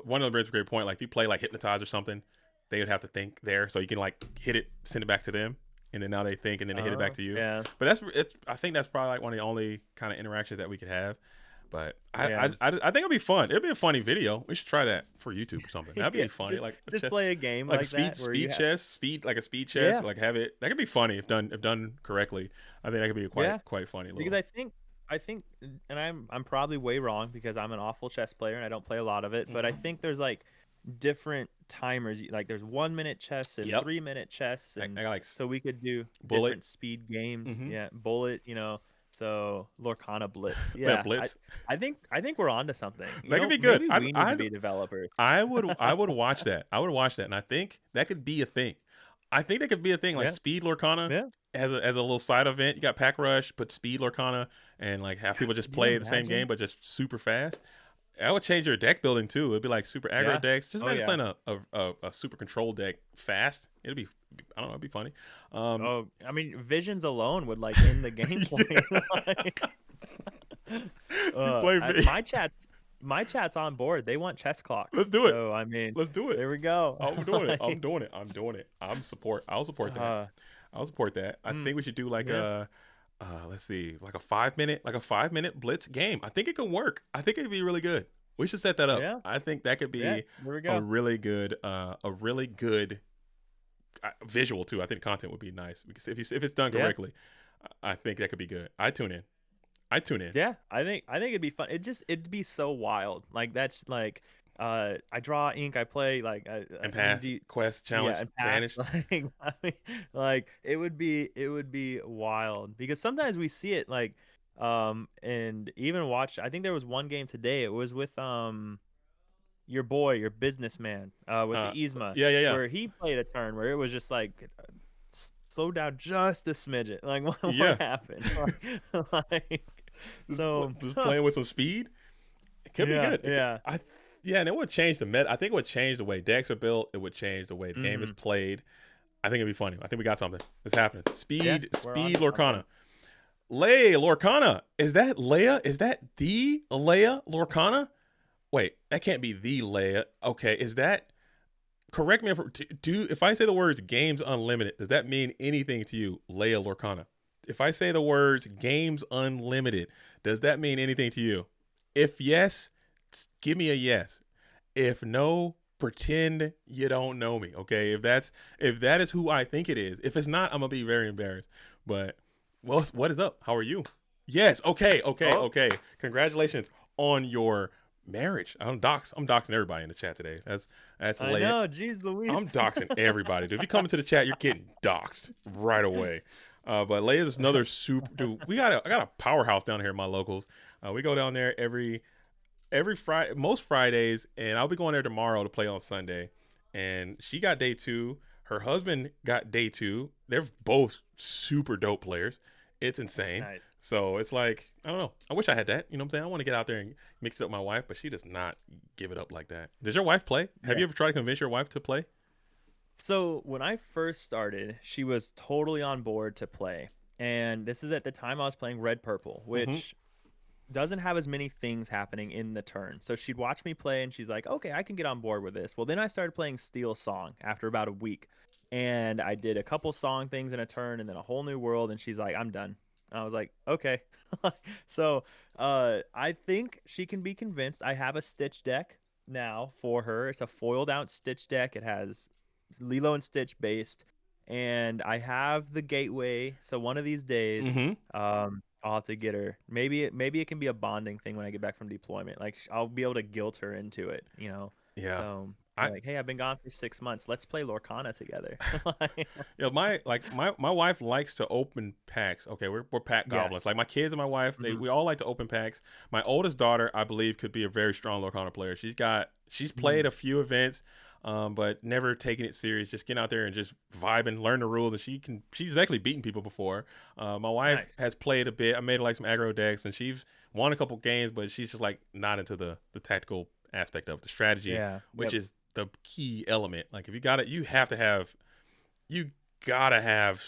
S1: one of them brings a great point, like if you play like Hypnotize or something, they would have to think there, so you can like hit it, send it back to them, and then now they think, and then they hit it back to you.
S2: yeah,
S1: But I think that's probably like one of the only kind of interactions that we could have. But
S2: yeah.
S1: I think it'd be fun. It'd be a funny video. We should try that for YouTube or something. That'd
S2: Yeah,
S1: be funny.
S2: just
S1: Like a
S2: just
S1: chess,
S2: play a game
S1: like a
S2: like that where you
S1: speed
S2: have,
S1: chess, like a speed chess.
S2: yeah,
S1: Like have it. That could be funny if done correctly. I think that could be a
S2: yeah.
S1: quite funny
S2: Because
S1: little.
S2: I think, and I'm probably way wrong because I'm an awful chess player and I don't play a lot of it, but I
S1: Mhm.
S2: think there's like different timers. Like there's 1 minute chess and
S1: Yep.
S2: 3 minute chess, and
S1: I got like
S2: so we could do
S1: bullet.
S2: different speed games.
S1: Hmm.
S2: Yeah, bullet. So Lorcana Blitz.
S1: Yeah,
S2: Yeah, I
S1: blitz.
S2: I think I think we're onto something.
S1: That could be good.
S2: Maybe we need to be developers.
S1: I would watch that. I would watch that, and I think that could be a thing. I think that could be a thing, like
S2: Yeah,
S1: Speed Lorcana
S2: yeah.
S1: as a little side event. You got Pack Rush, put Speed Lorcana, and like have people just
S2: Could you
S1: play the same
S2: imagine?
S1: game but just super fast. That would change your deck building too. It'd be like super aggro
S2: Yeah.
S1: decks. Just
S2: Oh
S1: imagine
S2: yeah.
S1: playing a super control deck fast. I don't know, it'd be funny. Um,
S2: Oh, I mean, visions alone would like end the gameplay.
S1: yeah.
S2: Like,
S1: You play
S2: I,
S1: big.
S2: my chat's on board. They want chess clocks.
S1: Let's do it.
S2: So I mean,
S1: Let's do it.
S2: there we go.
S1: I'm doing it. I'm
S2: Like,
S1: doing it. I'm doing it. I'll support that.
S2: uh,
S1: I'll support that. I
S2: mm,
S1: think we should do like
S2: yeah,
S1: let's see, like a 5 minute blitz game. I think it could work. I think it'd be really good. We should set that up.
S2: yeah,
S1: I think that could
S2: yeah.
S1: be
S2: There we go.
S1: a really good visual too. I think content would be nice because if it's done
S2: Yeah,
S1: correctly, I think that could be good. I tune in. I tune in.
S2: yeah. I think it'd be fun. It'd be so wild. Like that's like, I draw ink. I play like,
S1: And
S2: I mean,
S1: pass quest challenge
S2: yeah, and pass.
S1: banish.
S2: Like, I mean, like it would be wild because sometimes we see it like, and even watch. I think there was one game today. It was with your boy, your businessman, with the
S1: Uh,
S2: Yzma,
S1: yeah.
S2: where he played a turn where it was just like, slow down just a smidget. Like
S1: Yeah.
S2: what happened? Like, so
S1: Just playing with some speed. It could be
S2: yeah,
S1: good.
S2: yeah.
S1: Yeah, and it would change the meta. I think it would change the way decks are built. It would change the way the game is
S2: Hmm.
S1: played. I think it'd be funny. I think we got something. It's happening.
S2: Yeah, we're on
S1: Speed
S2: to something.
S1: Lorcana. Lorcana. Is that Leia? Is that the Leia Lorcana? Wait, that can't be the Leia. Okay, is that correct me if I say the words Games Unlimited, does that mean anything to you, Leia Lorcana? If I say the words Games Unlimited, does that mean anything to you? If yes, give me a yes. If no, pretend you don't know me. Okay. If that is who I think it is. If it's not, I'm gonna be very embarrassed. But well, what is up? How are you? Yes. Okay.
S2: Oh,
S1: Okay. Congratulations on your marriage. I'm doxing everybody in the chat today. That's
S2: I
S1: late.
S2: know. Jeez Louise.
S1: I'm doxing everybody. Dude, if you come into the chat, you're getting doxed right away. But Leia's another super dude. I got a powerhouse down here in my locals. We go down there every Friday, most Fridays, and I'll be going there tomorrow to play on Sunday. And she got day 2. Her husband got day 2. They're both super dope players. It's insane.
S2: Nice.
S1: So it's like, I don't know. I wish I had that. You know what I'm saying? I want to get out there and mix it up with my wife, but she does not give it up like that. Does your wife play? Have
S2: Yeah.
S1: you ever tried to convince your wife to play?
S2: So when I first started, she was totally on board to play, and this is at the time I was playing Red Purple,
S1: Mm-hmm.
S2: which doesn't have as many things happening in the turn. So she'd watch me play and she's like, okay, I can get on board with this. Well, then I started playing Steel Song after about a week. And I did a couple song things in a turn and then a whole new world. And she's like, I'm done. And I was like, okay. So I think she can be convinced. I have a Stitch deck now for her. It's a foiled out Stitch deck. It has Lilo and Stitch based. And I have the gateway. So one of these days, I'll have to get her. Maybe it can be a bonding thing when I get back from deployment. Like I'll be able to guilt her into it, you know.
S1: Yeah.
S2: So like, hey, I've been gone for 6 months. Let's play Lorcana together.
S1: Yeah, my wife likes to open packs. Okay, we're pack goblins.
S2: Yes.
S1: Like my kids and my wife, we all like to open packs. My oldest daughter, I believe, could be a very strong Lorcana player. She's played a few events, but never taken it serious. Just getting out there and just vibing, learn the rules, and she's actually beaten people before. My wife has played a bit. I made her like some aggro decks, and she's won a couple games, but she's just like not into the tactical aspect of the strategy, which is the key element. Like if you got it, you gotta have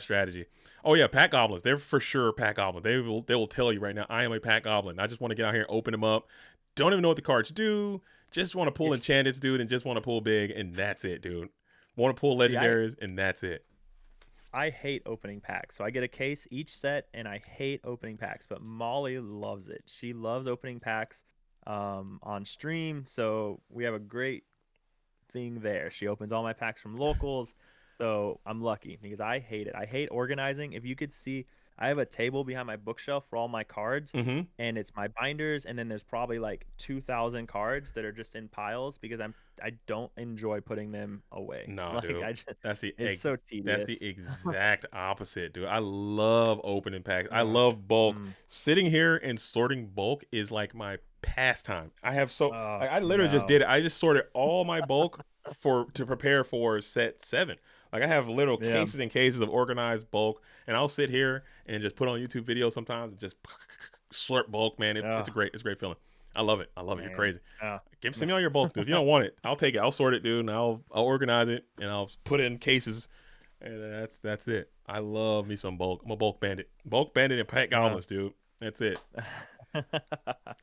S1: strategy. Oh yeah, pack goblins. They're for sure pack goblins. They will tell you right now, I am a pack goblin. I just want to get out here and open them up. Don't even know what the cards do. Just want to pull enchantments, dude, and just want to pull big, and that's it, dude. Want to pull legendaries, and that's it.
S2: I hate opening packs. So I get a case each set, and I hate opening packs. But Molly loves it. She loves opening packs on stream. So we have a great thing there. She opens all my packs from locals. So I'm lucky because I hate it. I hate organizing. If you could see, I have a table behind my bookshelf for all my cards, and it's my binders, and then there's probably like 2,000 cards that are just in piles because I don't enjoy putting them away.
S1: No,
S2: like,
S1: dude,
S2: it's so tedious.
S1: That's the exact opposite, dude. I love opening packs. I love bulk. Sitting here and sorting bulk is like my pastime. I have I literally just did it. I just sorted all my bulk to prepare for set 7. Like I have little cases and cases of organized bulk, and I'll sit here and just put on YouTube videos sometimes and just slurp bulk, man. It's a great feeling. I love it. You're crazy. Send me all your bulk, dude. If you don't want it, I'll take it. I'll sort it, dude, and I'll organize it and I'll put it in cases, and that's it. I love me some bulk. I'm a bulk bandit and pack goblins, dude. That's it.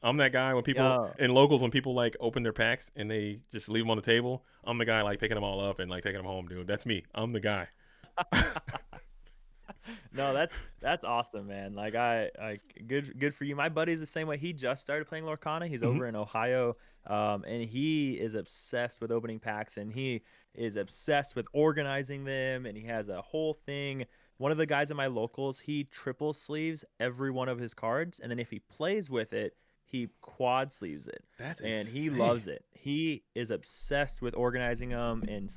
S1: I'm that guy when people in locals, when people like open their packs and they just leave them on the table, I'm the guy like picking them all up and like taking them home, dude. That's me. I'm the guy.
S2: No, that's awesome, man. Like good for you. My buddy's the same way. He just started playing Lorcana. He's over in Ohio, and he is obsessed with opening packs, and he is obsessed with organizing them, and he has a whole thing. One of the guys in my locals, he triple sleeves every one of his cards, and then if he plays with it, he quad sleeves it.
S1: That's
S2: and
S1: insane.
S2: He loves it. He is obsessed with organizing them and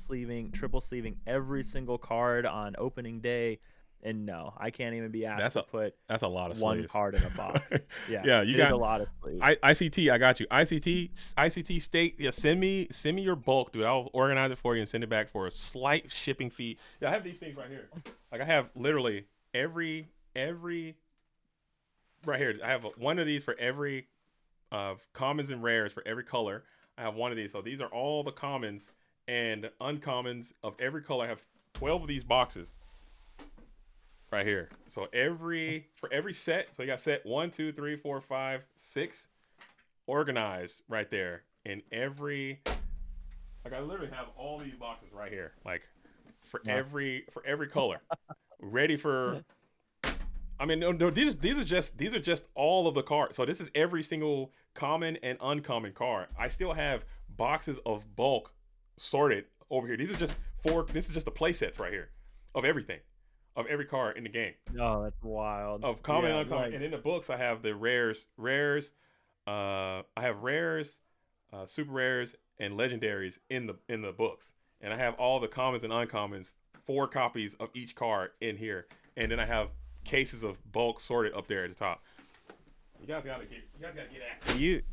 S2: triple sleeving every single card on opening day. And no, I can't even be asked to put
S1: that's a lot of
S2: one
S1: sleeves.
S2: card in a box.
S1: Yeah, you got
S2: a lot of sleeves.
S1: ICT, I got you. ICT state. Yeah, send me your bulk, dude. I'll organize it for you and send it back for a slight shipping fee. Yeah, I have these things right here. Like I have literally every right here. I have one of these for every commons and rares for every color. I have one of these. So these are all the commons and uncommons of every color. I have 12 of these boxes right here. So for every set, so you got set 1, 2, 3, 4, 5, 6 organized right there. And like I literally have all these boxes right here, like for every color, ready for. I mean, no, these are just all of the cards. So this is every single common and uncommon card. I still have boxes of bulk sorted over here. These are just this is just the play sets right here of everything, of every card in the game.
S2: Oh, that's wild.
S1: Of common and uncommon. And in the books, I have the rares. I have rares, super rares, and legendaries in the books. And I have all the commons and uncommons, 4 copies of each card in here. And then I have cases of bulk sorted up there at the top. You guys gotta get at it.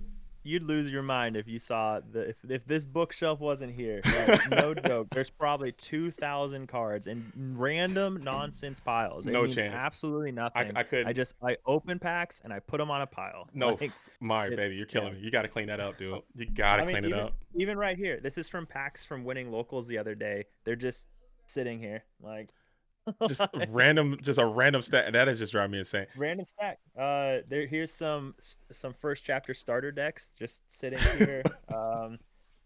S2: You'd lose your mind if you saw if this bookshelf wasn't here. Like, no joke. There's probably 2,000 cards in random nonsense piles.
S1: No chance.
S2: Absolutely nothing.
S1: I
S2: open packs and I put them on a pile.
S1: No, baby, you're killing me. You got to clean that up, dude. You got to clean it up.
S2: Even right here, this is from packs from winning locals the other day. They're just sitting here, like.
S1: Just
S2: Like,
S1: random, just a random stat. That is just driving me insane.
S2: random stack. Here's some first chapter starter decks just sitting here.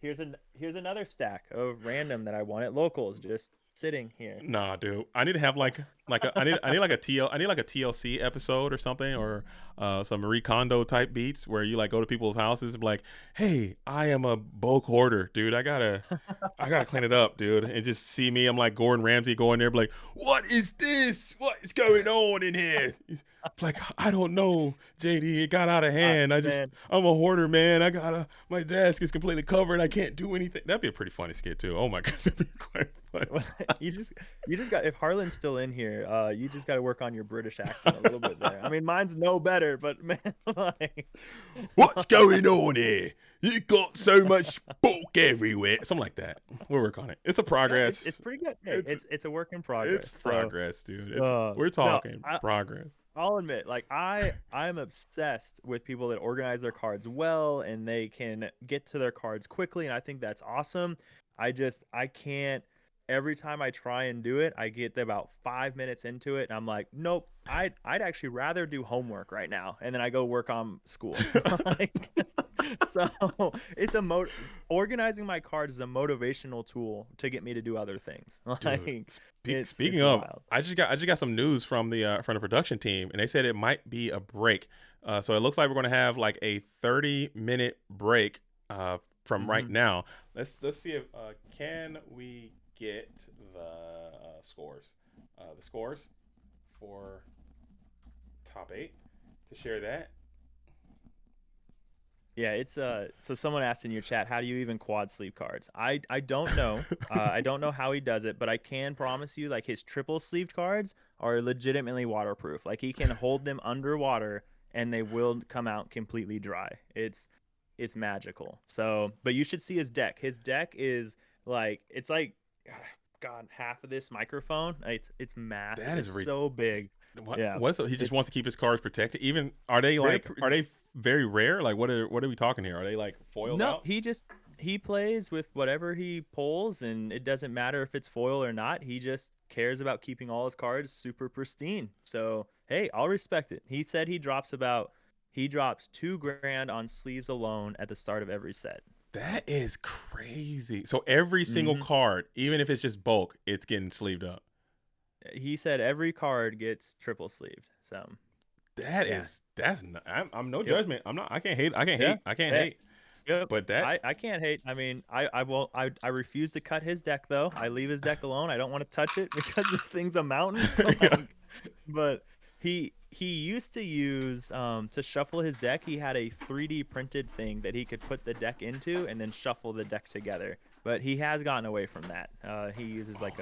S2: Here's another stack of random that I won at locals just sitting here.
S1: Nah, dude. I need to have I need like a TLC episode or something, or some Marie Kondo type beats where you like go to people's houses and be like, "Hey, I am a bulk hoarder, dude. I gotta clean it up, dude." And just see me, I'm like Gordon Ramsay going there, be like, "What is this? What is going on in here?" Like, I don't know, JD. It got out of hand.
S2: Man,
S1: I'm a hoarder, man. My desk is completely covered. I can't do anything. That'd be a pretty funny skit too. Oh my god, that'd be quite funny.
S2: you just got, if Harlan's still in here, you just got to work on your British accent a little bit there. I mean, mine's no better, but man, like,
S1: What's going on here? You got so much bulk everywhere. Something like that. We'll work on it. It's a progress.
S2: it's pretty good. Hey, it's a work in progress.
S1: It's progress, dude.
S2: So,
S1: We're talking
S2: no,
S1: progress.
S2: I'll admit, like I'm obsessed with people that organize their cards well and they can get to their cards quickly, and I think that's awesome. I can't. Every time I try and do it, I get about 5 minutes into it, and I'm like, nope. I'd actually rather do homework right now, and then I go work on school. Like, so it's organizing my cards is a motivational tool to get me to do other things. Like,
S1: Speaking
S2: it's
S1: of,
S2: wild.
S1: I just got some news from the production team, and they said it might be a break. So it looks like we're gonna have like a 30-minute break from right now. Let's see if can we get the scores, the scores for top 8 to share that.
S2: Yeah, it's so someone asked in your chat, how do you even quad sleeve cards? I don't know. I don't know how he does it, but I can promise you, like, his triple sleeved cards are legitimately waterproof. Like, he can hold them underwater and they will come out completely dry. It's magical. So, but you should see his deck. His deck is like, it's like, God, half of this microphone. It's massive.
S1: That is
S2: so big.
S1: Yeah. He just wants to keep his cards protected. Even are they very rare? Like, what are we talking here? Are they like foiled out?
S2: No, he plays with whatever he pulls, and it doesn't matter if it's foil or not. He just cares about keeping all his cards super pristine. So, hey, I'll respect it. He said he drops $2,000 on sleeves alone at the start of every set.
S1: That is crazy. So every single card, even if it's just bulk, it's getting sleeved up.
S2: He said every card gets triple sleeved. So
S1: that's I'm no judgment. I can't hate.
S2: Yep.
S1: But that
S2: I can't hate. I mean, I refuse to cut his deck though. I leave his deck alone. I don't want to touch it because the thing's a mountain. But he used to use to shuffle his deck. He had a 3D printed thing that he could put the deck into and then shuffle the deck together. But he has gotten away from that. He uses like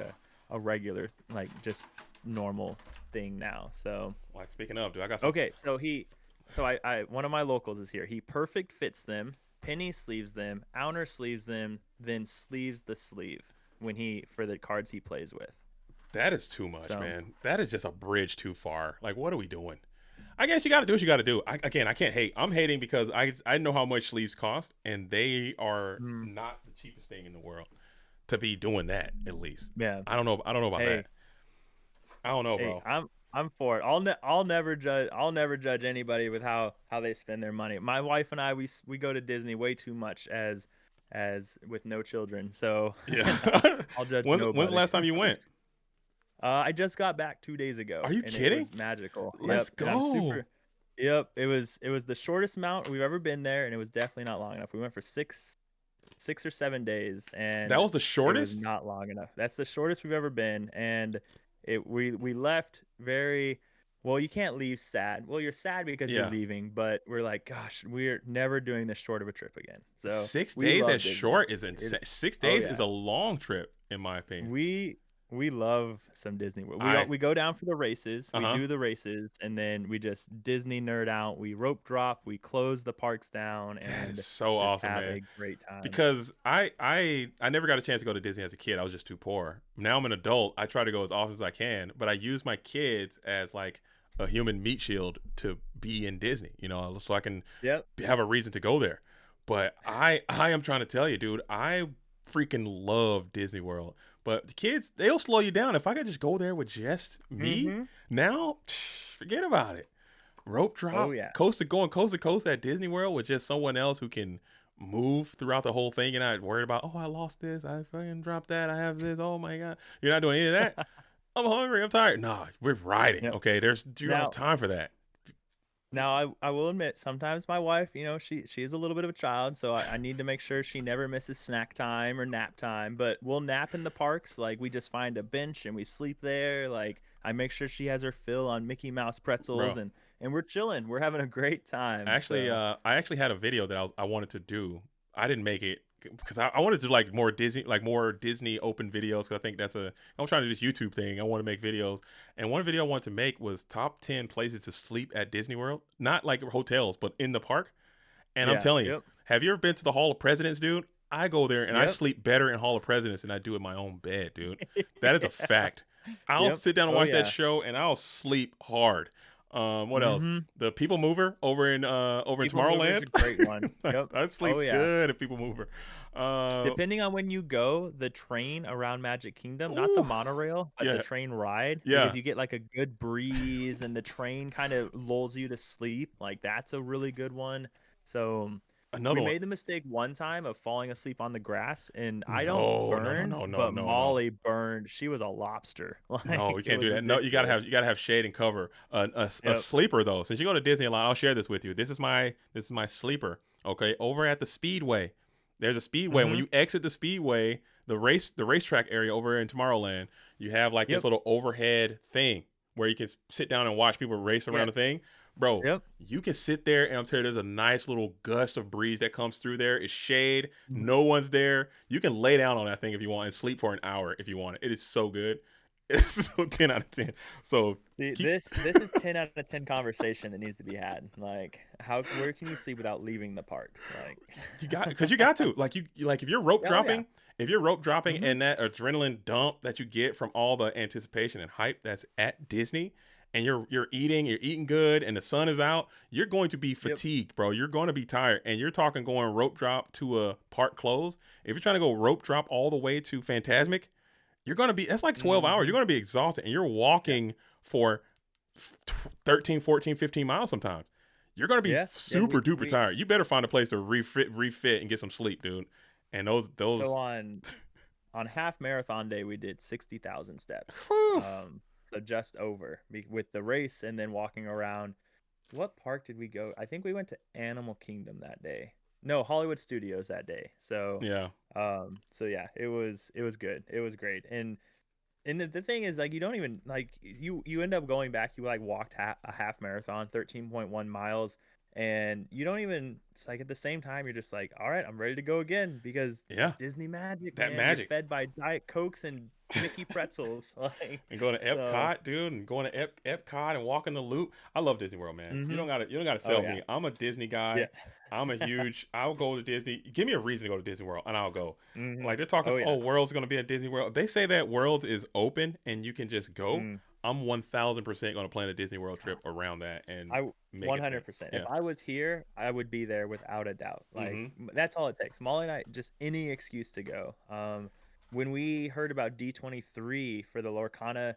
S2: a regular, like, just normal thing now. So,
S1: like, speaking of, dude, I got some...
S2: Okay, so I one of my locals is here. He perfect fits them, penny sleeves them, outer sleeves them, then sleeves the sleeve for the cards he plays with.
S1: That is too much, man. That is just a bridge too far. Like, what are we doing? I guess you got to do what you got to do. I can't hate. I'm hating because I know how much sleeves cost, and they are not the cheapest thing in the world to be doing that. At least,
S2: yeah.
S1: I don't know about that. I don't know, bro.
S2: I'm for it. I'll never judge anybody with how they spend their money. My wife and I we go to Disney way too much as with no children. So
S1: yeah,
S2: I'll judge
S1: nobody. When's the last time you went?
S2: I just got back 2 days ago.
S1: Are you kidding?
S2: It was magical.
S1: Let's go.
S2: Yep, it was the shortest amount we've ever been there, and it was definitely not long enough. We went for 6 or 7 days, and
S1: that was the shortest.
S2: It was not long enough. That's the shortest we've ever been, and we left very well. You can't leave sad. Well, you're sad because you're leaving, but we're like, gosh, we're never doing this short of a trip again. So
S1: 6 days as short is insane. 6 days is a long trip, in my opinion.
S2: We love some Disney. We go down for the races. We do the races, and then we just Disney nerd out. We rope drop. We close the parks down. And
S1: that is so awesome,
S2: have
S1: man.
S2: A great time.
S1: Because I never got a chance to go to Disney as a kid. I was just too poor. Now I'm an adult. I try to go as often as I can, but I use my kids as like a human meat shield to be in Disney. You know, so I can have a reason to go there. But I am trying to tell you, dude. freaking love Disney World. But the kids, they'll slow you down. If I could just go there with just me, now forget about it. Rope drop, going coast to coast at Disney World with just someone else who can move throughout the whole thing. You're not worried about, oh, I lost this, I fucking dropped that, I have this, oh my god. You're not doing any of that. I'm hungry, I'm tired. Nah, we're riding. Okay, you don't have time for that.
S2: Now, I will admit, sometimes my wife, she is a little bit of a child, so I need to make sure she never misses snack time or nap time. But we'll nap in the parks. Like, we just find a bench and we sleep there. Like, I make sure she has her fill on Mickey Mouse pretzels, and we're chilling. We're having a great time.
S1: Actually, I actually had a video that I wanted to do. I didn't make it because I wanted to like more Disney open videos, because I think I'm trying to do this YouTube thing. I want to make videos, and one video I wanted to make was top 10 places to sleep at Disney World, not like hotels, but in the park. And I'm telling you, have you ever been to the Hall of Presidents, dude? I go there and I sleep better in Hall of Presidents than I do in my own bed, dude. That is a fact. I'll sit down and watch that show and I'll sleep hard. What else? The People Mover over in Tomorrowland.
S2: Is a great one.
S1: I sleep good at People Mover.
S2: Depending on when you go, the train around Magic Kingdom, not the monorail, but the train ride, because you get like a good breeze and the train kind of lulls you to sleep. Like, that's a really good one. So we made the mistake one time of falling asleep on the grass, and I don't burn, but Molly burned. She was a lobster.
S1: Like, no, we can't do that. No, you gotta have shade and cover. A sleeper though. Since you go to Disney a lot, I'll share this with you. This is my sleeper. Okay, over at the Speedway, there's a Speedway. When you exit the Speedway, the racetrack area over in Tomorrowland, you have like this little overhead thing where you can sit down and watch people race around the thing. Bro, you can sit there, and I'm telling you, there's a nice little gust of breeze that comes through there. It's shade. No one's there. You can lay down on that thing if you want and sleep for an hour if you want it. It is so good. It's so 10 out of 10. So
S2: this is 10 out of 10 conversation that needs to be had. Like, where can you sleep without leaving the parks? Like,
S1: you got to. Like, if you're rope dropping, and that adrenaline dump that you get from all the anticipation and hype that's at Disney, and you're eating good, and the sun is out, you're going to be fatigued, bro. You're going to be tired, and you're talking going rope drop to a park close. If you're trying to go rope drop all the way to Fantasmic, that's like 12 hours. You're going to be exhausted, and you're walking for 13, 14, 15 miles sometimes. You're going to be super duper tired. You better find a place to refit and get some sleep, dude. And those.
S2: So on half marathon day, we did 60,000 steps. So just over with the race and then walking around. What park did we go? I think we went to Animal Kingdom that day. No, Hollywood Studios that day. So it was good. It was great. And the thing is, like, you don't even like you end up going back. You like walked a half marathon, 13.1 miles. And you don't even, it's like at the same time, you're just like, all right, I'm ready to go again, because Disney magic,
S1: magic.
S2: You're fed by Diet Cokes and Mickey pretzels. Like,
S1: and going to Epcot, dude, and going to Epcot and walking the loop. I love Disney World, man. You don't gotta sell me. I'm a Disney guy. I'm a huge. I'll go to Disney. Give me a reason to go to Disney World, and I'll go. Like, they're talking, World's gonna be at Disney World. They say that World is open and you can just go. I'm 1,000% going to plan a Disney World trip around that, and
S2: 100%. If I was here, I would be there without a doubt. Like, that's all it takes. Molly and I, just any excuse to go. When we heard about D23 for the Lorcana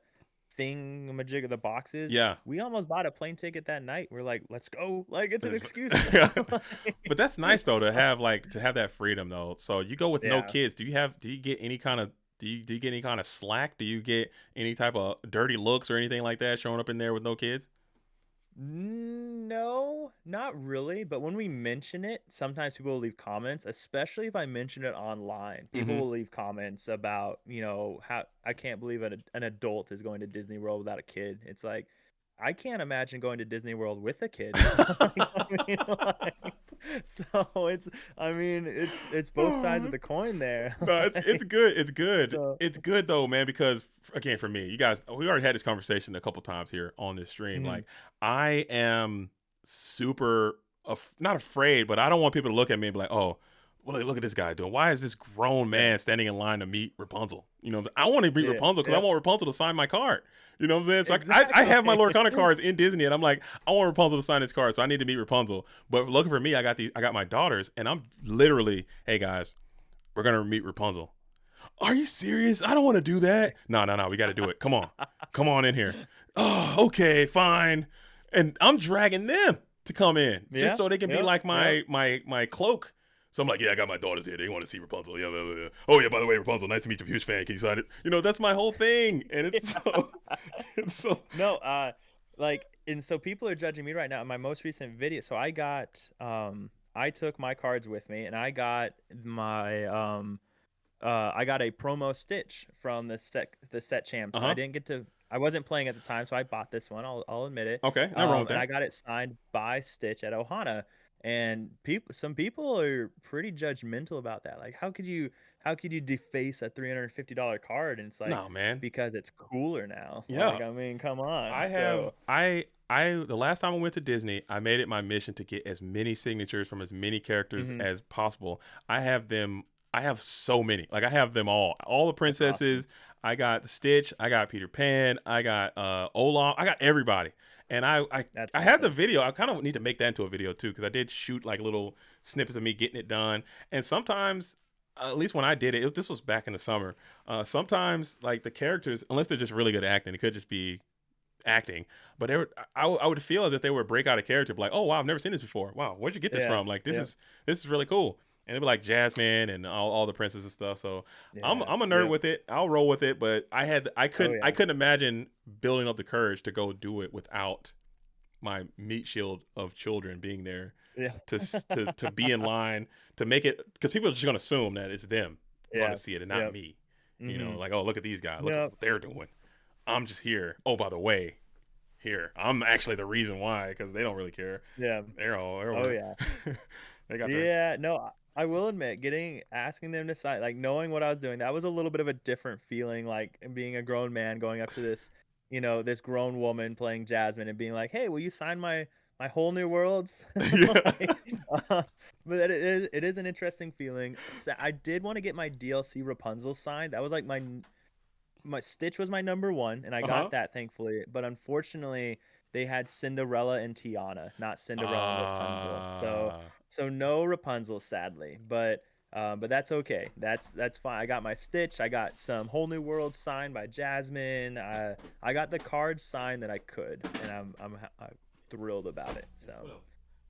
S2: thingamajig of the boxes, we almost bought a plane ticket that night. We're like, let's go. Like, it's an excuse.
S1: But that's nice though, to have that freedom though. So you go with no kids. Do you get any kind of Do you get any kind of slack? Do you get any type of dirty looks or anything like that showing up in there with no kids?
S2: No, not really. But when we mention it, sometimes people will leave comments, especially if I mention it online. People will leave comments about, how I can't believe an adult is going to Disney World without a kid. It's like, I can't imagine going to Disney World with a kid. So it's both sides of the coin there.
S1: No, it's good. It's good. It's good though, man, because again, for me, you guys, we already had this conversation a couple times here on this stream. Like, I am super not afraid, but I don't want people to look at me and be like, oh, well, look at this guy doing. Why is this grown man standing in line to meet Rapunzel? I want to meet Rapunzel because I want Rapunzel to sign my card. You know what I'm saying? So exactly. I have my Lorcana cards in Disney, and I'm like, I want Rapunzel to sign his card, so I need to meet Rapunzel. But looking for me, I got my daughters, and I'm literally, hey guys, we're gonna meet Rapunzel. Are you serious? I don't want to do that. No, we got to do it. Come on in here. Oh, okay, fine. And I'm dragging them to come in just so they can be like my cloak. So I'm like, yeah, I got my daughters here. They want to see Rapunzel. Yeah, blah, blah, blah. Oh yeah, by the way, Rapunzel, nice to meet you. Huge fan. Can you sign it? You know, that's my whole thing. And it's so
S2: no, and so people are judging me right now in my most recent video. So I got I took my cards with me, and I got my I got a promo Stitch from the set champs. I didn't get to. I wasn't playing at the time, so I bought this one. I'll admit it.
S1: Okay, no wrong with that.
S2: And I got it signed by Stitch at Ohana. And some people are pretty judgmental about that. Like, how could you deface a $350 card? And it's like,
S1: no, man,
S2: because it's cooler now.
S1: Yeah,
S2: like, I mean, come on.
S1: The last time I went to Disney, I made it my mission to get as many signatures from as many characters as possible. I have so many. Like, I have them all the princesses. Awesome. I got Stitch. I got Peter Pan. I got Olaf. I got everybody. And I have the video. I kind of need to make that into a video too, because I did shoot like little snippets of me getting it done. And sometimes, at least when I did it, this was back in the summer. Sometimes like the characters, unless they're just really good at acting, it could just be acting. But I would feel as if they were a breakout of character, like, oh wow, I've never seen this before. Wow, where'd you get this from? Like this is really cool. And it'd be like Jasmine and all the princesses and stuff. So I'm a nerd with it. I'll roll with it. But I couldn't imagine building up the courage to go do it without my meat shield of children being there to be in line to make it, because people are just gonna assume that it's them going to see it and not me. You know, like, oh, look at these guys, look at what they're doing. I'm just here. Oh, by the way, I'm actually the reason why, because they don't really care.
S2: Yeah,
S1: they're they got
S2: I will admit, asking them to sign, like, knowing what I was doing, that was a little bit of a different feeling, like being a grown man going up to this, this grown woman playing Jasmine and being like, hey, will you sign my whole new worlds? But it is an interesting feeling. I did want to get my DLC Rapunzel signed. That was like my Stitch was my number one, and I got that, thankfully. But unfortunately, they had Cinderella and Tiana, not Cinderella and Rapunzel. So no Rapunzel, sadly. But that's okay. That's fine. I got my Stitch. I got some Whole New Worlds signed by Jasmine. I got the cards signed that I could, and I'm thrilled about it. So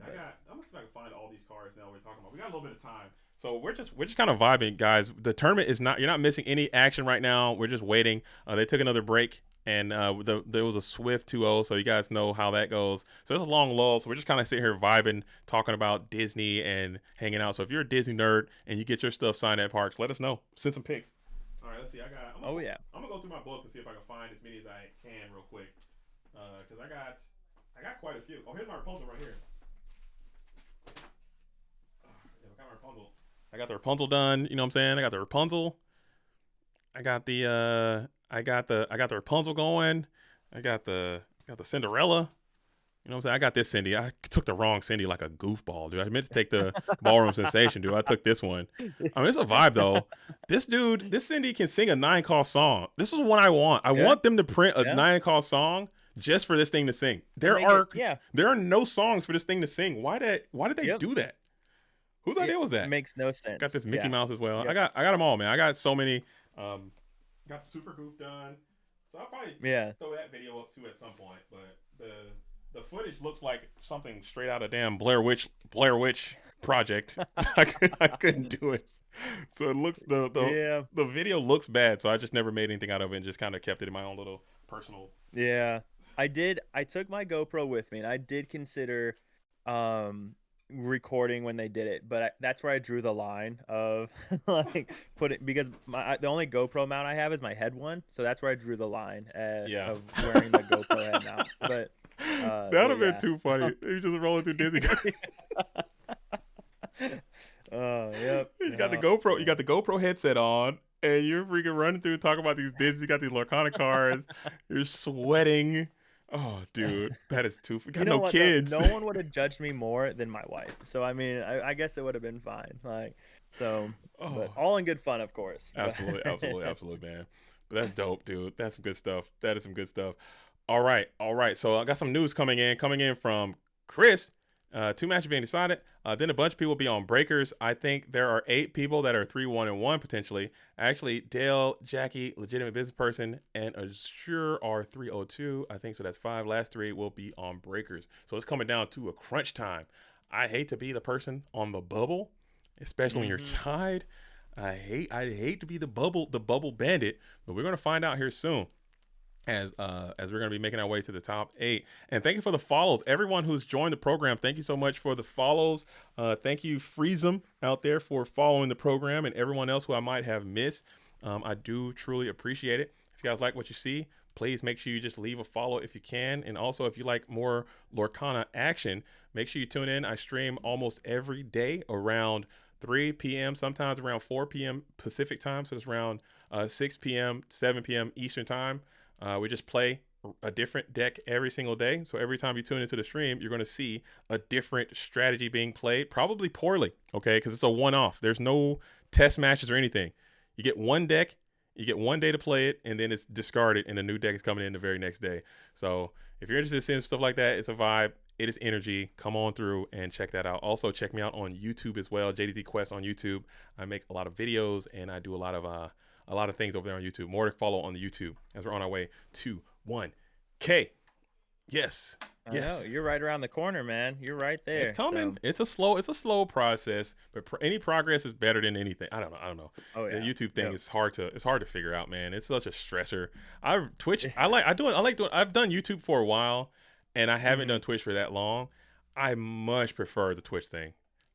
S1: I'm gonna see if I can find all these cards now we're talking about. We got a little bit of time. So we're just kind of vibing, guys. The tournament is you're not missing any action right now. We're just waiting. They took another break, and there was a swift 2-0, so you guys know how that goes. So there's a long lull, so we're just kind of sitting here vibing, talking about Disney and hanging out. So if you're a Disney nerd and you get your stuff signed at parks, let us know. Send some pics. All right, let's see. I'm gonna go through my book and see if I can find as many as I can real quick, because I got quite a few. Oh, here's my Rapunzel right here. I got my Rapunzel. I got the Rapunzel done. You know what I'm saying? I got the Rapunzel. I got the Rapunzel going. I got the Cinderella. You know what I'm saying? I got this Cindy. I took the wrong Cindy like a goofball, dude. I meant to take the Ballroom Sensation, dude. I took this one. I mean, it's a vibe though. This Cindy can sing a 9-call song. This is what I want. I want them to print a 9-call song just for this thing to sing. There are no songs for this thing to sing. Why did they do that? Whose idea was that?
S2: It makes no sense.
S1: Got this Mickey Mouse as well. I got them all, man. I got so many. Got Super Goof done. So I'll probably throw that video up too at some point. But the footage looks like something straight out of damn Blair Witch Project. I couldn't do it. So it looks the video looks bad. So I just never made anything out of it and just kind of kept it in my own little personal.
S2: Yeah, I did. I took my GoPro with me, and I did consider recording when they did it, but that's where I drew the line of like because the only GoPro mount I have is my head one, so that's where I drew the line of wearing the GoPro head mount. But that
S1: would have been too funny. You just rolling through Disney. You got the GoPro. You got the GoPro headset on, and you're freaking running through talking about these Disney. You got these Lorcana cards. You're sweating. Oh, dude, that is too. Got no kids.
S2: No one would have judged me more than my wife. So I mean, I guess it would have been fine. Like, so, but all in good fun, of course.
S1: Absolutely, man. But that's dope, dude. That's some good stuff. That is some good stuff. All right. So I got some news coming in from Chris. Two matches being decided. Then a bunch of people will be on breakers. I think there are 8 people that are 3-1-1 potentially. Actually, Dale, Jackie, legitimate business person, and Azure are 302. I think so. That's 5. Last 3 will be on breakers. So it's coming down to a crunch time. I hate to be the person on the bubble, especially when you're tied. I hate to be the bubble bandit, but we're gonna find out here soon. As we're going to be making our way to the top 8. And thank you for the follows. Everyone who's joined the program, thank you so much for the follows. Thank you, Freezem, out there for following the program, and everyone else who I might have missed. I do truly appreciate it. If you guys like what you see, please make sure you just leave a follow if you can. And also, if you like more Lorcana action, make sure you tune in. I stream almost every day around 3 p.m., sometimes around 4 p.m. Pacific time. So it's around 6 p.m., 7 p.m. Eastern time. We just play a different deck every single day. So every time you tune into the stream, you're going to see a different strategy being played, probably poorly, okay? Because it's a one-off. There's no test matches or anything. You get one deck, you get one day to play it, and then it's discarded, and a new deck is coming in the very next day. So if you're interested in seeing stuff like that, it's a vibe. It is energy. Come on through and check that out. Also, check me out on YouTube as well, JDZQuest on YouTube. I make a lot of videos, and I do a lot of things over there on YouTube. More to follow on the YouTube as we're on our way to 1K. Yes. Yes.
S2: I know. You're right around the corner, man. You're right there.
S1: It's coming.
S2: So.
S1: It's a slow process, but any progress is better than anything. I don't know.
S2: Oh yeah.
S1: The YouTube thing is hard to figure out, man. It's such a stressor. I've done YouTube for a while, and I haven't done Twitch for that long. I much prefer the Twitch thing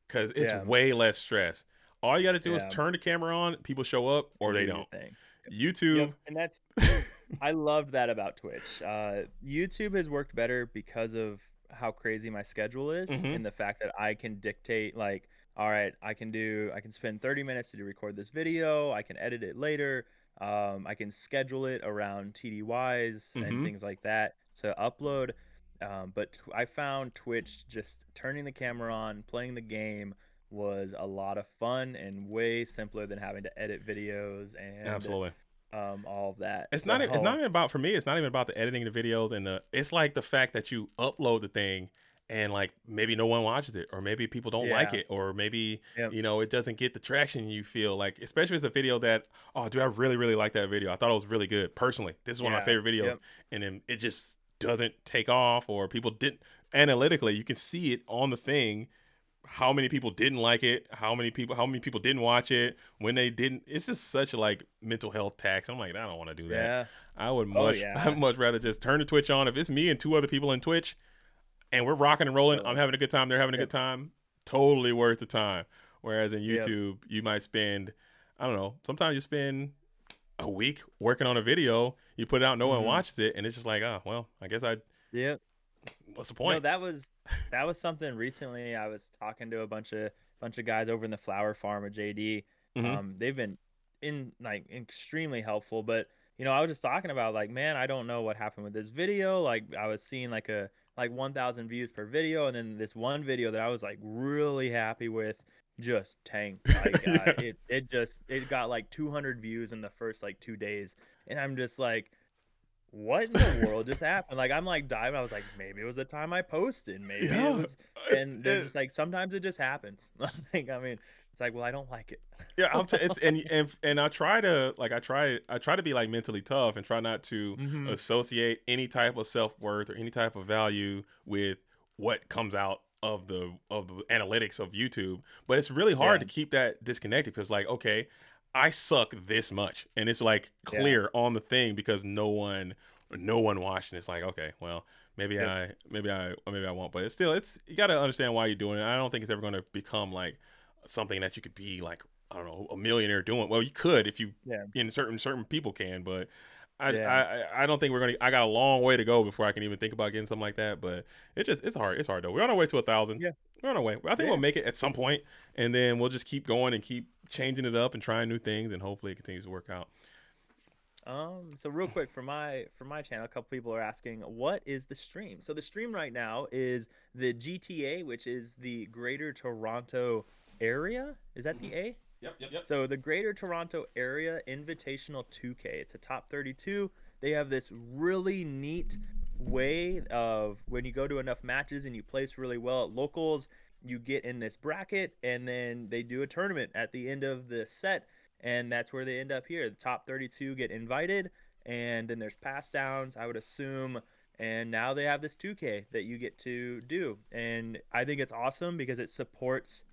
S1: because it's way less stress. All you got to do is turn the camera on, people show up, or they don't. YouTube.
S2: And that's, I loved that about Twitch. YouTube has worked better because of how crazy my schedule is and the fact that I can dictate, like, all right, I can spend 30 minutes to record this video. I can edit it later. I can schedule it around TDYs and things like that to upload. But I found Twitch, just turning the camera on, playing the game, was a lot of fun and way simpler than having to edit videos and
S1: absolutely
S2: all of that.
S1: It's not even about, for me, it's not even about the editing the videos and it's like the fact that you upload the thing and like maybe no one watches it, or maybe people don't like it, or maybe you know, it doesn't get the traction you feel like, especially if it's a video that, oh dude, I really like that video, I thought it was really good personally, this is one of my favorite videos, and then it just doesn't take off, or people didn't, analytically you can see it on the thing how many people didn't like it, how many people didn't watch it, when they didn't. It's just such a like mental health tax. I'm like, I don't want to do that. I would I'd much rather just turn the Twitch on. If it's me and 2 other people in Twitch and we're rocking and rolling, I'm having a good time, they're having a good time, totally worth the time. Whereas in YouTube, you might spend, I don't know, sometimes you spend a week working on a video, you put it out, no one watches it, and it's just like, oh well, I guess what's the point?
S2: No, that was something recently. I was talking to a bunch of guys over in the flower farm at JD. They've been extremely helpful, but you know, I was just talking about like, man, I don't know what happened with this video. Like I was seeing like 1,000 views per video, and then this one video that I was like really happy with just tanked. Like it got like 200 views in the first like 2 days, and I'm just like, what in the world just happened? Like I'm like diving. I was like, maybe it was the time I posted. Maybe it was. And they're just like, sometimes it just happens. Like, I mean, it's like, well, I don't like it.
S1: Yeah, and I try to be like mentally tough and try not to associate any type of self-worth or any type of value with what comes out of the analytics of YouTube. But it's really hard to keep that disconnected, because like, okay, I suck this much, and it's like clear on the thing because no one watched, and it's like, okay, well, maybe I won't, but it's still, you got to understand why you're doing it. I don't think it's ever going to become like something that you could be like, I don't know, a millionaire doing. Well, you could if you, in certain people can, but I don't think I got a long way to go before I can even think about getting something like that. But it's hard though. We're on our way to 1,000. We're on our way. I think we'll make it at some point, and then we'll just keep going and keep changing it up and trying new things, and hopefully it continues to work out.
S2: So real quick, for my channel, a couple people are asking, what is the stream? So the stream right now is the GTA, which is the Greater Toronto Area. Is that the A?
S1: Yep.
S2: So the Greater Toronto Area Invitational 2K. It's a top 32. They have this really neat way of when you go to enough matches and you place really well at locals, you get in this bracket, and then they do a tournament at the end of the set, and that's where they end up here. The top 32 get invited, and then there's pass downs, I would assume. And now they have this 2K that you get to do. And I think it's awesome because it supports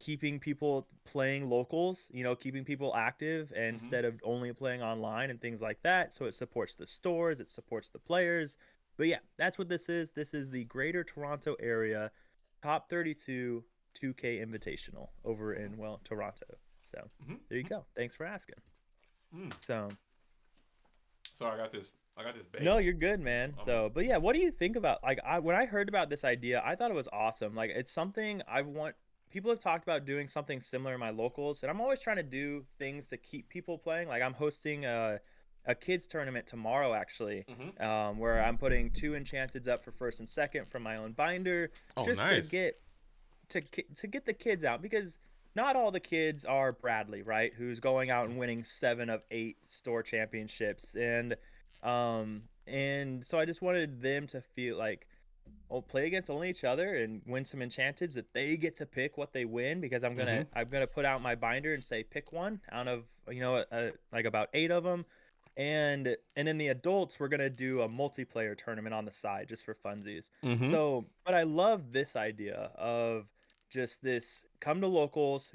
S2: keeping people playing locals, keeping people active instead of only playing online and things like that. So it supports the stores, it supports the players. But yeah, that's what this is. This is the Greater Toronto Area Top 32 2K Invitational over in, well, Toronto. So there you go. Thanks for asking. So
S1: sorry, I got this bait.
S2: no, you're good, man. So, but yeah, what do you think about, like, when I heard about this idea, I thought it was awesome. Like, it's something people have talked about doing something similar in my locals, and I'm always trying to do things to keep people playing. Like, I'm hosting a kids tournament tomorrow, actually, where I'm putting 2 enchanteds up for first and second from my own binder, just
S1: nice.
S2: to get the kids out, because not all the kids are Bradley, right? Who's going out and winning 7 of 8 store championships, and so I just wanted them to feel like, play against only each other and win some enchanteds, that they get to pick what they win, because I'm gonna put out my binder and say pick one out of like about 8 of them, and then the adults, we're gonna do a multiplayer tournament on the side just for funsies. So, but I love this idea of just this: come to locals,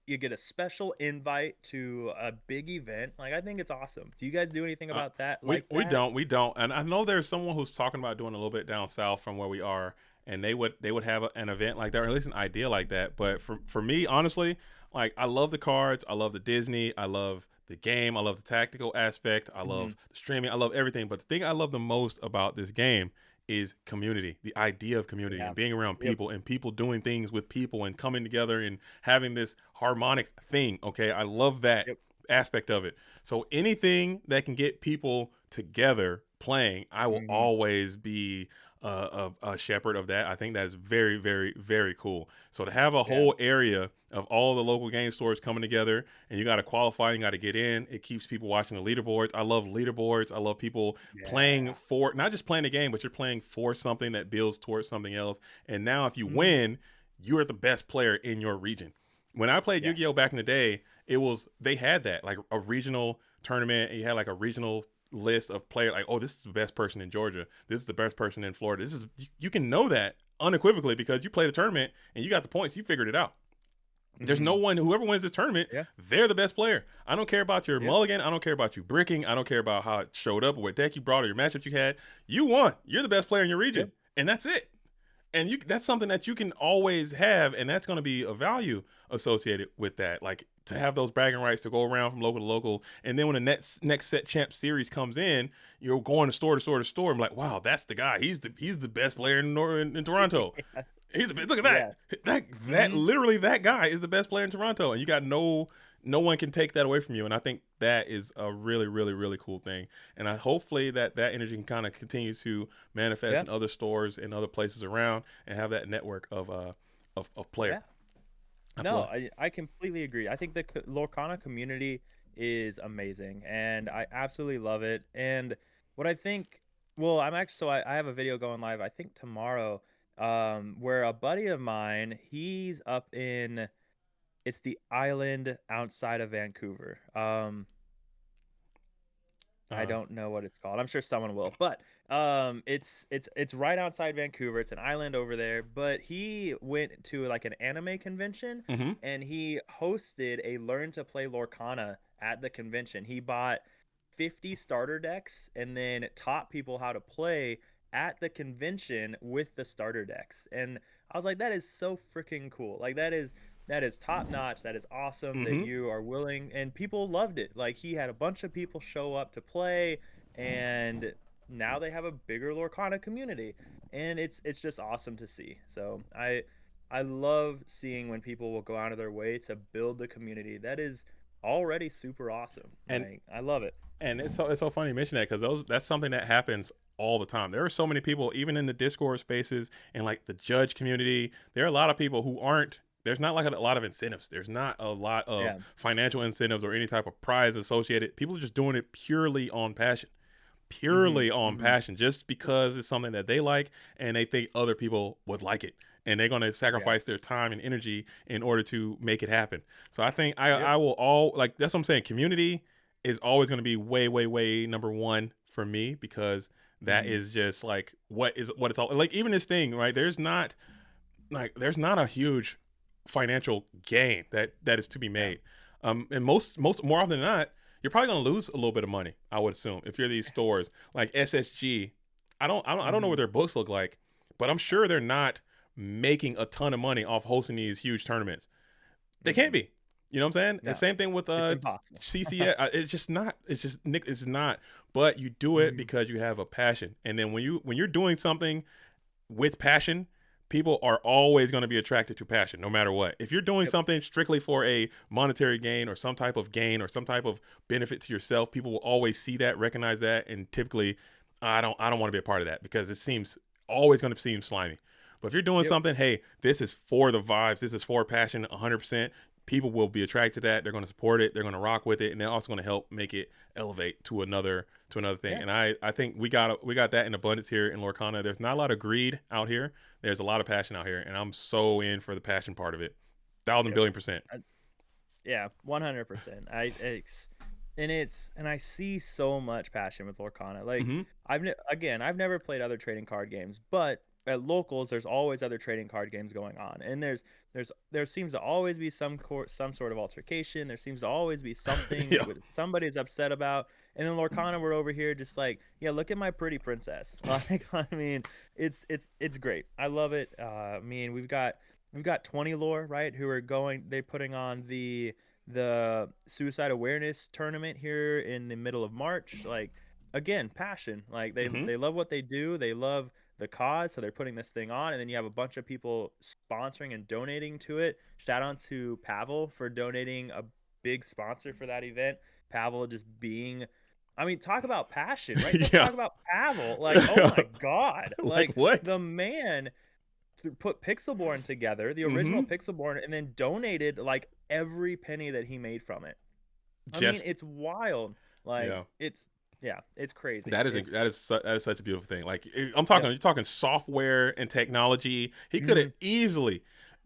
S2: you get a special invite to a big event. Like, I think it's awesome. Do you guys do anything about that?
S1: We don't. And I know there's someone who's talking about doing a little bit down south from where we are, and they would have an event like that, or at least an idea like that. But for me, honestly, like, I love the cards, I love the Disney, I love the game, I love the tactical aspect, I love the streaming, I love everything. But the thing I love the most about this game is community, the idea of community, and being around people, and people doing things with people and coming together and having this harmonic thing. Okay, I love that aspect of it. So anything that can get people together playing, I will always be a shepherd of that. I think that is very, very, very cool. So to have a whole area of all the local game stores coming together, and you got to qualify, you got to get in. It keeps people watching the leaderboards. I love leaderboards. I love people playing for, not just playing the game, but you're playing for something that builds towards something else. And now if you win, you're the best player in your region. When I played Yu-Gi-Oh back in the day, they had that, like, a regional tournament, and you had like a regional list of players, like, oh, this is the best person in Georgia, this is the best person in Florida. You can know that unequivocally because you play the tournament and you got the points, you figured it out. There's no one, whoever wins this tournament, they're the best player. I don't care about your mulligan, I don't care about you bricking, I don't care about how it showed up or what deck you brought or your matchup you had. You won. You're the best player in your region, and that's it. And that's something that you can always have, and that's going to be a value associated with that. Like, to have those bragging rights to go around from local to local, and then when the next set champ series comes in, you're going to store to store to store. I'm like, wow, that's the guy. He's the best player in Toronto. He's the best. Look at that. That literally, that guy is the best player in Toronto, and you got no one can take that away from you. And I think that is a really, really, really cool thing. And hopefully that energy can kind of continue to manifest in other stores and other places around, and have that network of player.
S2: No, I completely agree. I think the Lorcana community is amazing, and I absolutely love it. And what I think, well, I have a video going live, I think tomorrow, where a buddy of mine, he's up in, it's the island outside of Vancouver. I don't know what it's called. I'm sure someone will, but it's right outside Vancouver. It's an island over there. But he went to like an anime convention, and he hosted a Learn to Play Lorcana at the convention. He bought 50 starter decks and then taught people how to play at the convention with the starter decks. And I was like, that is so freaking cool. Like, that is top notch. That is awesome that you are willing, and people loved it. Like, he had a bunch of people show up to play, and now they have a bigger Lorcana community, and it's just awesome to see. So I love seeing when people will go out of their way to build the community that is already super awesome. And like, I love it.
S1: And it's so funny you mention that, because that's something that happens all the time. There are so many people, even in the Discord spaces and like the judge community, there are a lot of people who aren't, there's not like a lot of incentives. There's not a lot of financial incentives or any type of prize associated. People are just doing it purely on passion. purely on passion, just because it's something that they like and they think other people would like it. And they're going to sacrifice their time and energy in order to make it happen. So I think I will that's what I'm saying. Community is always going to be way, way, way number one for me, because that is just like what it's all like. Even this thing, right? There's not a huge financial gain that is to be made. And most more often than not, you're probably going to lose a little bit of money, I would assume, if you're these stores like SSG. I don't know what their books look like, but I'm sure they're not making a ton of money off hosting these huge tournaments. They can't be. You know what I'm saying? No. The same thing with CCS. It's not. But you do it because you have a passion. And then when you're doing something with passion, people are always going to be attracted to passion, no matter what. If you're doing something strictly for a monetary gain or some type of gain or some type of benefit to yourself, people will always see that, recognize that, and typically, I don't want to be a part of that, because it seems always going to seem slimy. But if you're doing something, hey, this is for the vibes, this is for passion, 100%. People will be attracted to that. They're going to support it. They're going to rock with it, and they're also going to help make it elevate to another thing. Yeah. And I think we got that in abundance here in Lorcana. There's not a lot of greed out here. There's a lot of passion out here, and I'm so in for the passion part of it. 1,000 billion %.
S2: Yeah, 100%. And I see so much passion with Lorcana. Like I've never played other trading card games, but at locals there's always other trading card games going on, and there seems to always be some sort of altercation. There seems to always be something somebody's upset about. And then Lorcana, we're over here just like, look at my pretty princess. Like, I mean, it's great. I love it. We've got 20 Lore, right, who are they're putting on the suicide awareness tournament here in the middle of March. Like, again, passion. Like they love what they do. They love the cause, so they're putting this thing on, and then you have a bunch of people sponsoring and donating to it. Shout out to Pavel for donating, a big sponsor for that event. Pavel just being, talk about passion, right? Let's talk about Pavel. Like, oh my God.
S1: Like what?
S2: The man put Pixelborn together, the original Pixelborn, and then donated like every penny that he made from it. It's wild. Like, it's crazy.
S1: That is such a beautiful thing. Like, you're talking software and technology. He could have easily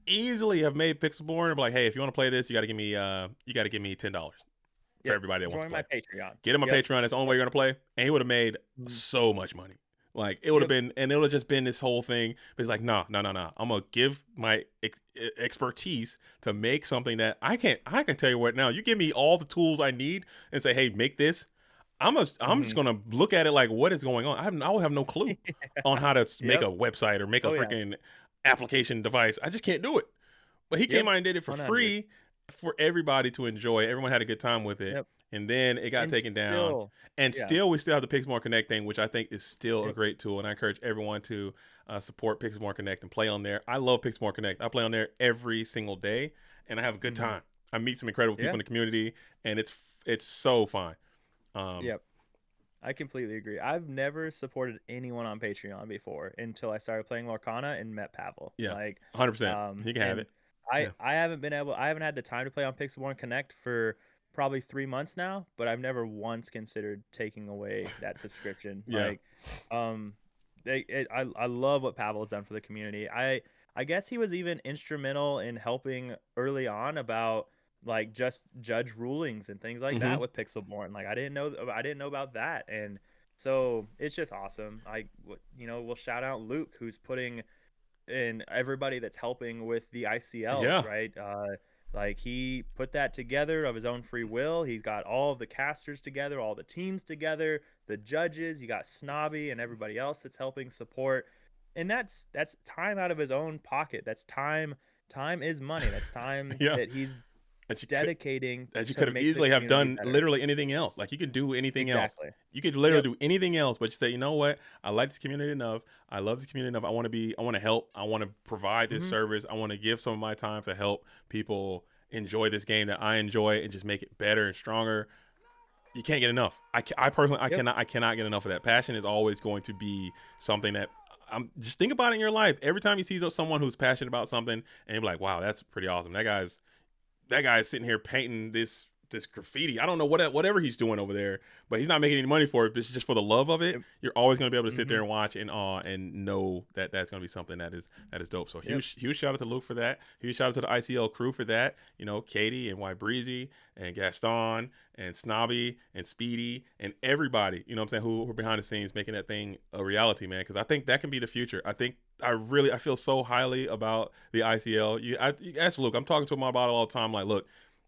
S1: have made Pixelborn and be like, hey, if you want to play this, you got to give me $10 for everybody that wants to play.
S2: Join my Patreon.
S1: Get him a Patreon. That's the only way you're gonna play, and he would have made so much money. Like, it would have been, and it would have just been this whole thing. But it's like, no. I'm gonna give my expertise to make something that I can tell you what. Now, you give me all the tools I need and say, hey, make this. I'm just gonna look at it like, what is going on? I will have no clue on how to make a website or make a freaking application device. I just can't do it. But he came out and did it for 100. Free for everybody to enjoy. Everyone had a good time with it. And then it got taken down. And still, we still have the Pixelborn Connect thing, which I think is still a great tool. And I encourage everyone to support Pixelborn Connect and play on there. I love Pixelborn Connect. I play on there every single day, and I have a good time. I meet some incredible people in the community, and it's so fun.
S2: I completely agree. I've never supported anyone on Patreon before until I started playing Lorcana and met Pavel.
S1: Like 100%. He can have it.
S2: I haven't had the time to play on Pixelborn Connect for probably 3 months now, but I've never once considered taking away that subscription. I love what Pavel has done for the community. I guess he was even instrumental in helping early on about like just judge rulings and things like that with Pixelborn. Like, I didn't know about that, and so it's just awesome. We'll shout out Luke, who's putting in everybody that's helping with the ICL, right? Like, he put that together of his own free will. He's got all of the casters together, all the teams together, the judges. You got Snobby and everybody else that's helping support, and that's time out of his own pocket. That's time. Time is money. That's time that he's dedicating.
S1: That you could have easily have done better. Literally anything else. Like, you could do anything else. You could literally do anything else, but you say, you know what? I like this community enough. I love this community enough. I want to help. I want to provide this service. I want to give some of my time to help people enjoy this game that I enjoy and just make it better and stronger. You can't get enough. I personally, I cannot get enough of that. Passion is always going to be something that just think about it in your life. Every time you see someone who's passionate about something and you're like, wow, that's pretty awesome. That guy's sitting here painting this this graffiti. I don't know whatever he's doing over there, but he's not making any money for it. But it's just for the love of it.
S2: Yep.
S1: You're always going to be able to sit there and watch in awe and know that that's going to be something that is dope. So huge shout out to Luke for that. Huge shout out to the ICL crew for that. You know, Katie and Y Breezy and Gaston and Snobby and Speedy and everybody. You know what I'm saying? Who are behind the scenes making that thing a reality, man. Because I think that can be the future. I feel so highly about the ICL. You ask Luke. I'm talking to him about it all the time. Like, look,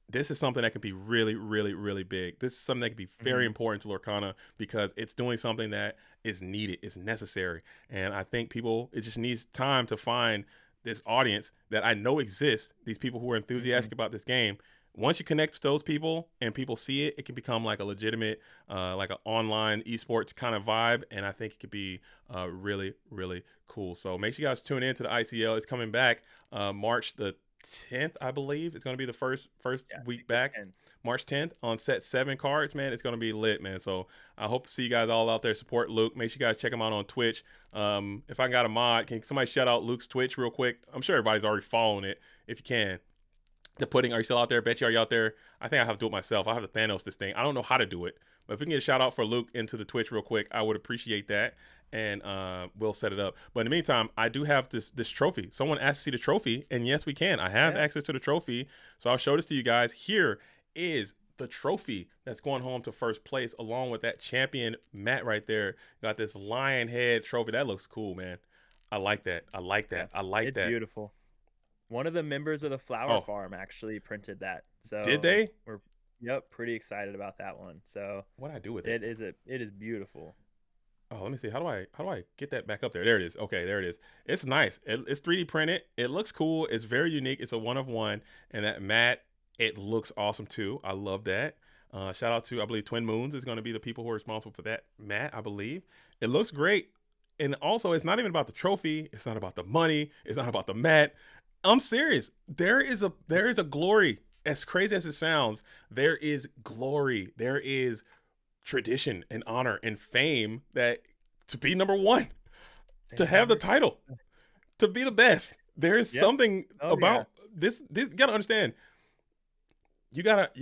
S1: this is something that can be really, really, really big. This is something that can be very important to Lorcana because it's doing something that is needed, it's necessary. And I think it just needs time to find this audience that I know exists, these people who are enthusiastic about this game. Once you connect with those people and people see it, it can become like a legitimate, like an online esports kind of vibe. And I think it could be really, really cool. So make sure you guys tune in to the ICL. It's coming back March the 10th, I believe. It's going to be the first week back. March 10th on set 7 cards, man. It's going to be lit, man. So I hope to see you guys all out there. Support Luke. Make sure you guys check him out on Twitch. If I got a mod, can somebody shout out Luke's Twitch real quick? I'm sure everybody's already following it. If you can. Are you still out there? Bet you are you out there? I think I have to do it myself. I have to Thanos this thing. I don't know how to do it. But if we can get a shout out for Luke into the Twitch real quick, I would appreciate that. And we'll set it up. But in the meantime, I do have this trophy. Someone asked to see the trophy. And yes, we can. I have access to the trophy. So I'll show this to you guys. Here is the trophy that's going home to first place along with that champion mat right there. Got this lion head trophy. That looks cool, man. I like that. It's
S2: beautiful. One of the members of the Flower Farm actually printed that. So
S1: did they?
S2: We're pretty excited about that one. So
S1: what do I do with it?
S2: It is beautiful.
S1: Oh, let me see. How do I get that back up there? There it is. Okay, there it is. It's nice. It's 3D printed. It looks cool. It's very unique. It's a 1 of 1, and that mat, it looks awesome too. I love that. Shout out to, I believe Twin Moons is going to be the people who are responsible for that mat. I believe it looks great. And also, it's not even about the trophy. It's not about the money. It's not about the mat. I'm serious. There is a glory. As crazy as it sounds, there is glory. There is tradition and honor and fame that to be number 1, to have the title, to be the best. There is something about this. You gotta understand. You gotta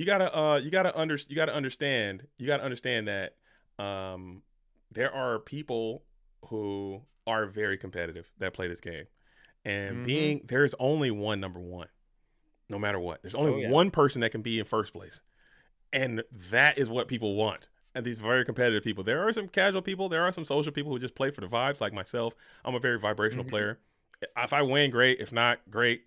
S1: understand that there are people who are very competitive that play this game. And there's only one number 1, no matter what. There's only one person that can be in first place. And that is what people want. And these very competitive people. There are some casual people. There are some social people who just play for the vibes, like myself. I'm a very vibrational player. If I win, great. If not, great.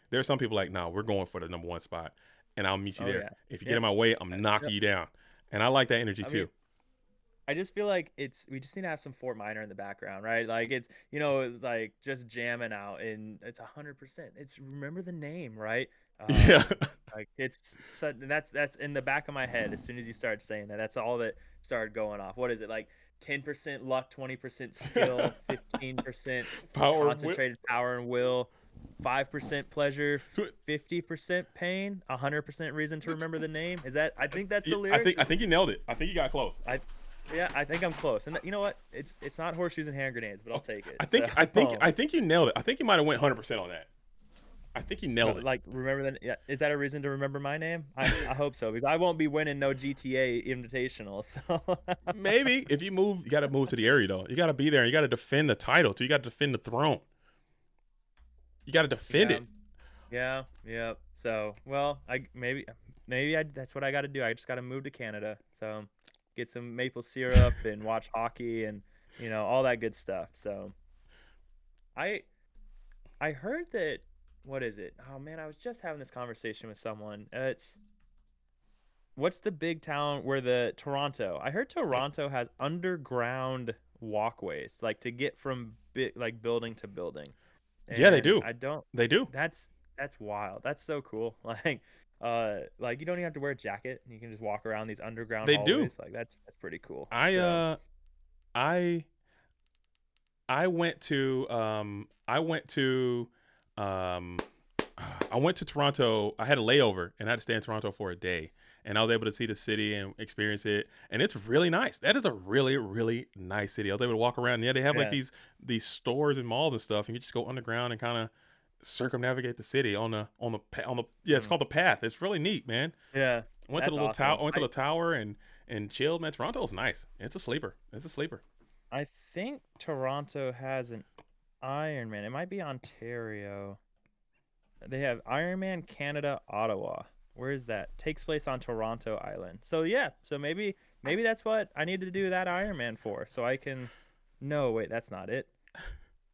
S1: There are some people like, no, we're going for the number 1 spot. And I'll meet you there. If you get in my way, I'm knocking you down. And I like that energy too.
S2: I just feel like we just need to have some Fort Minor in the background, right? Like it's like just jamming out, and it's 100%. It's remember the name, right? Like that's in the back of my head. As soon as you start saying that, that's all that started going off. What is it like? 10% luck, 20% skill, 15% concentrated power and will, 5% pleasure, 50% pain, 100% reason to remember the name. Is that? I think that's the lyrics.
S1: I think you nailed it. I think you got close.
S2: I think I'm close. And you know what? It's not horseshoes and hand grenades, but I'll take it.
S1: I think you nailed it. I think you might have went 100% on that. I think you nailed it.
S2: Like remember that? Yeah. Is that a reason to remember my name? I hope so, because I won't be winning no GTA Invitational. So
S1: maybe if you move, you got to move to the area though. You got to be there. And you got to defend the title too. You got to defend the throne. You got to defend it.
S2: Yeah. So maybe that's what I got to do. I just got to move to Canada. So get some maple syrup and watch hockey and all that good stuff. So I heard that. What is it? Oh man, I was just having this conversation with someone. What's the big town where the Toronto? I heard Toronto has underground walkways, like to get from building to building. And
S1: yeah, they do. They do.
S2: That's wild. That's so cool. Like you don't even have to wear a jacket. You can just walk around these underground hallways. Like that's pretty cool.
S1: I went to Toronto. I had a layover and I had to stay in Toronto for a day, and I was able to see the city and experience it, and it's really nice. That is a really, really nice city. I was able to walk around. Yeah, they have like these stores and malls and stuff, and you just go underground and kind of circumnavigate the city yeah, it's called the Path. It's really neat, man.
S2: Yeah,
S1: Went to the
S2: that's
S1: little tower,
S2: awesome.
S1: went to the tower and chilled, man. Toronto's nice. It's a sleeper. It's a sleeper.
S2: I think Toronto has an Ironman. It might be Ontario. They have Ironman Canada Ottawa. Where is that? Takes place on Toronto Island. So yeah, so maybe that's what I need to do that Ironman for, so I can. No, wait, that's not it.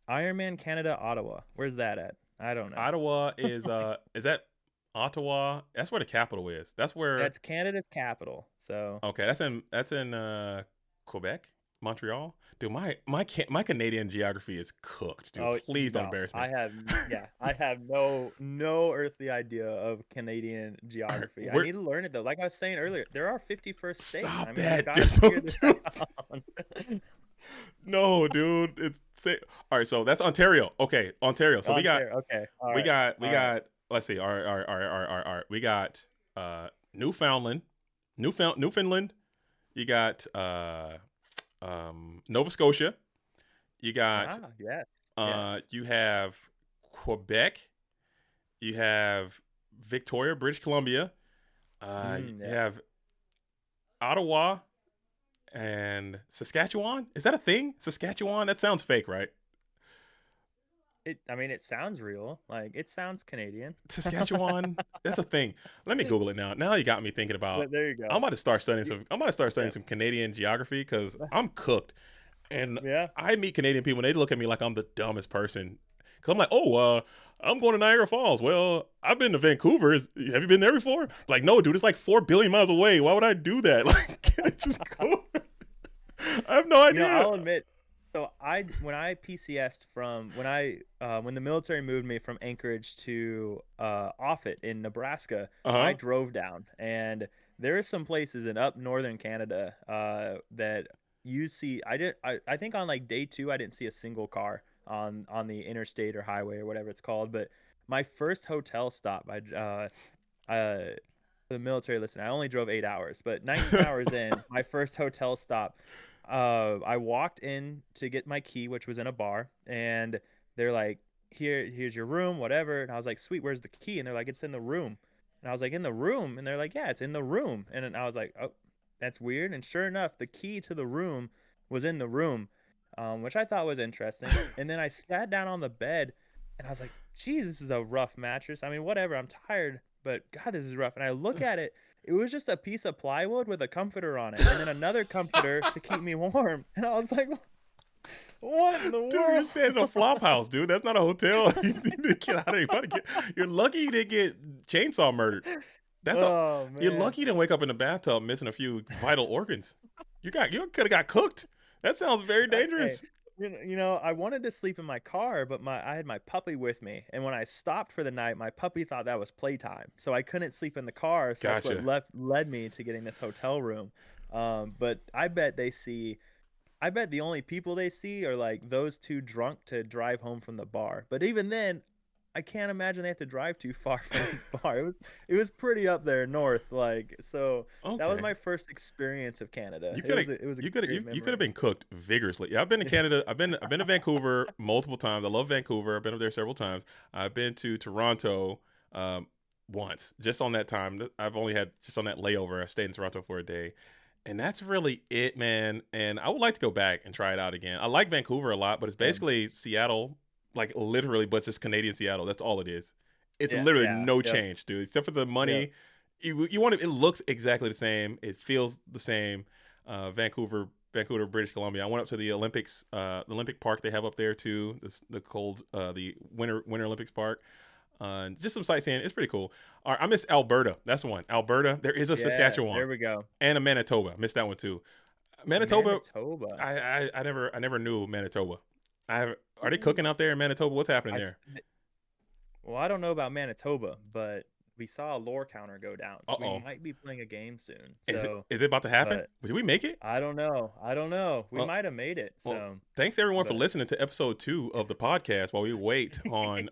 S2: Ironman Canada Ottawa. Where's that at? I don't know.
S1: Ottawa is that Ottawa? That's where the capital is. That's where
S2: That's Canada's capital. So
S1: okay, that's in Quebec, Montreal. Dude, my Canadian geography is cooked, dude. Please don't embarrass me.
S2: I have no earthly idea of Canadian geography. I need to learn it though. Like I was saying earlier, there are 51st states.
S1: Stop
S2: I mean,
S1: that,
S2: I gotta figure this
S1: dude.
S2: out.
S1: No, dude. All right. So that's Ontario. Okay, Ontario. So
S2: Ontario,
S1: we got. Let's see. All right. We got Newfoundland. You got Nova Scotia. You got
S2: yes.
S1: you have Quebec. You have Victoria, British Columbia. You have Ottawa and Saskatchewan. Is that a thing? Saskatchewan? That sounds fake, right?
S2: It sounds real. Like, it sounds Canadian.
S1: Saskatchewan. That's a thing. Let me Google it now. Now you got me thinking about.
S2: But there you go.
S1: I'm about to start studying some Canadian geography because I'm cooked. And I meet Canadian people and they look at me like I'm the dumbest person. Cause I'm like, I'm going to Niagara Falls. Well, I've been to Vancouver. Have you been there before? Like, no, dude, it's like 4 billion miles away. Why would I do that? Like, just go. I have no idea.
S2: I'll admit. So when I PCS'd from when the military moved me from Anchorage to Offutt in Nebraska, I drove down, and there are some places in up northern Canada that you see. I think on like day 2 I didn't see a single car on the interstate or highway or whatever it's called. But my first hotel stop, for the military, listen, I only drove 8 hours, but 19 hours in, my first hotel stop. I walked in to get my key, which was in a bar, and they're like, here's your room, whatever. And I was like, sweet, where's the key? And they're like, it's in the room. And I was like, in the room? And they're like, yeah, it's in the room. And I was like, oh, that's weird. And sure enough, the key to the room was in the room, which I thought was interesting. And then I sat down on the bed, and I was like, geez, this is a rough mattress. I mean, whatever, I'm tired, but God, this is rough. And I look at it. It was just a piece of plywood with a comforter on it, and then another comforter to keep me warm. And I was like, what in the world?
S1: Dude, you're staying in a flop house, dude. That's not a hotel. You need to get out of here. You're lucky you didn't get chainsaw murdered. You're lucky you didn't wake up in the bathtub missing a few vital organs. You could have got cooked. That sounds very dangerous.
S2: Okay. I wanted to sleep in my car, but I had my puppy with me, and when I stopped for the night, my puppy thought that was playtime, so I couldn't sleep in the car. So
S1: Gotcha.
S2: That's what led me to getting this hotel room. But I bet the only people they see are like those two drunk to drive home from the bar. But even then, I can't imagine they have to drive too far from the bar. It was pretty up there north, like, so. Okay. That was my first experience of Canada. You
S1: could have been cooked vigorously. Yeah, I've been to Canada. I've been to Vancouver multiple times. I love Vancouver. I've been up there several times. I've been to Toronto once, just on that time. I've only had just on that layover. I stayed in Toronto for a day. And that's really it, man. And I would like to go back and try it out again. I like Vancouver a lot, but it's basically Seattle. Like, literally, but just Canadian Seattle. That's all it is. It's literally no change, dude. Except for the money. Yeah. You want it looks exactly the same. It feels the same. Vancouver, British Columbia. I went up to the Olympics, the Olympic Park they have up there too. The Winter Olympics Park. Just some sightseeing. It's pretty cool. All right, I missed Alberta. That's the one. Alberta. There is a Saskatchewan.
S2: There we go.
S1: And a Manitoba. I missed that one too. Manitoba. I never knew Manitoba. Are they cooking out there in Manitoba? What's happening there?
S2: Well, I don't know about Manitoba, but we saw a lore counter go down. So we might be playing a game soon. So,
S1: is it about to happen? Did we make it?
S2: I don't know. We might have made it. So
S1: thanks everyone for listening to episode 2 of the podcast while we wait on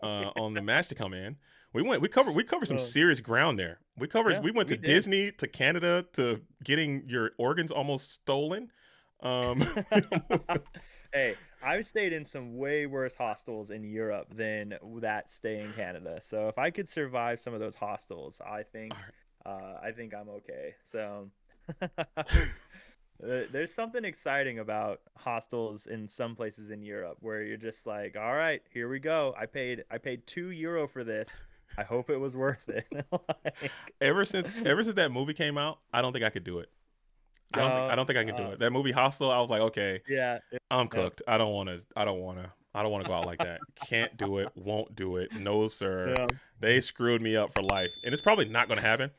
S1: the match to come in. We covered some serious ground there. We went to Disney, to Canada, to getting your organs almost stolen.
S2: Hey, I've stayed in some way worse hostels in Europe than that stay in Canada. So if I could survive some of those hostels, I think I'm okay. So there's something exciting about hostels in some places in Europe where you're just like, all right, here we go. I paid €2 for this. I hope it was worth it. Like,
S1: Ever since that movie came out, I don't think I could do it. I don't think I can do it. That movie Hostel, I was like, okay,
S2: yeah,
S1: I'm
S2: no,
S1: cooked. I don't wanna go out like that. Can't do it, won't do it. No, sir.
S2: no.
S1: They screwed me up for life. And it's probably not gonna happen.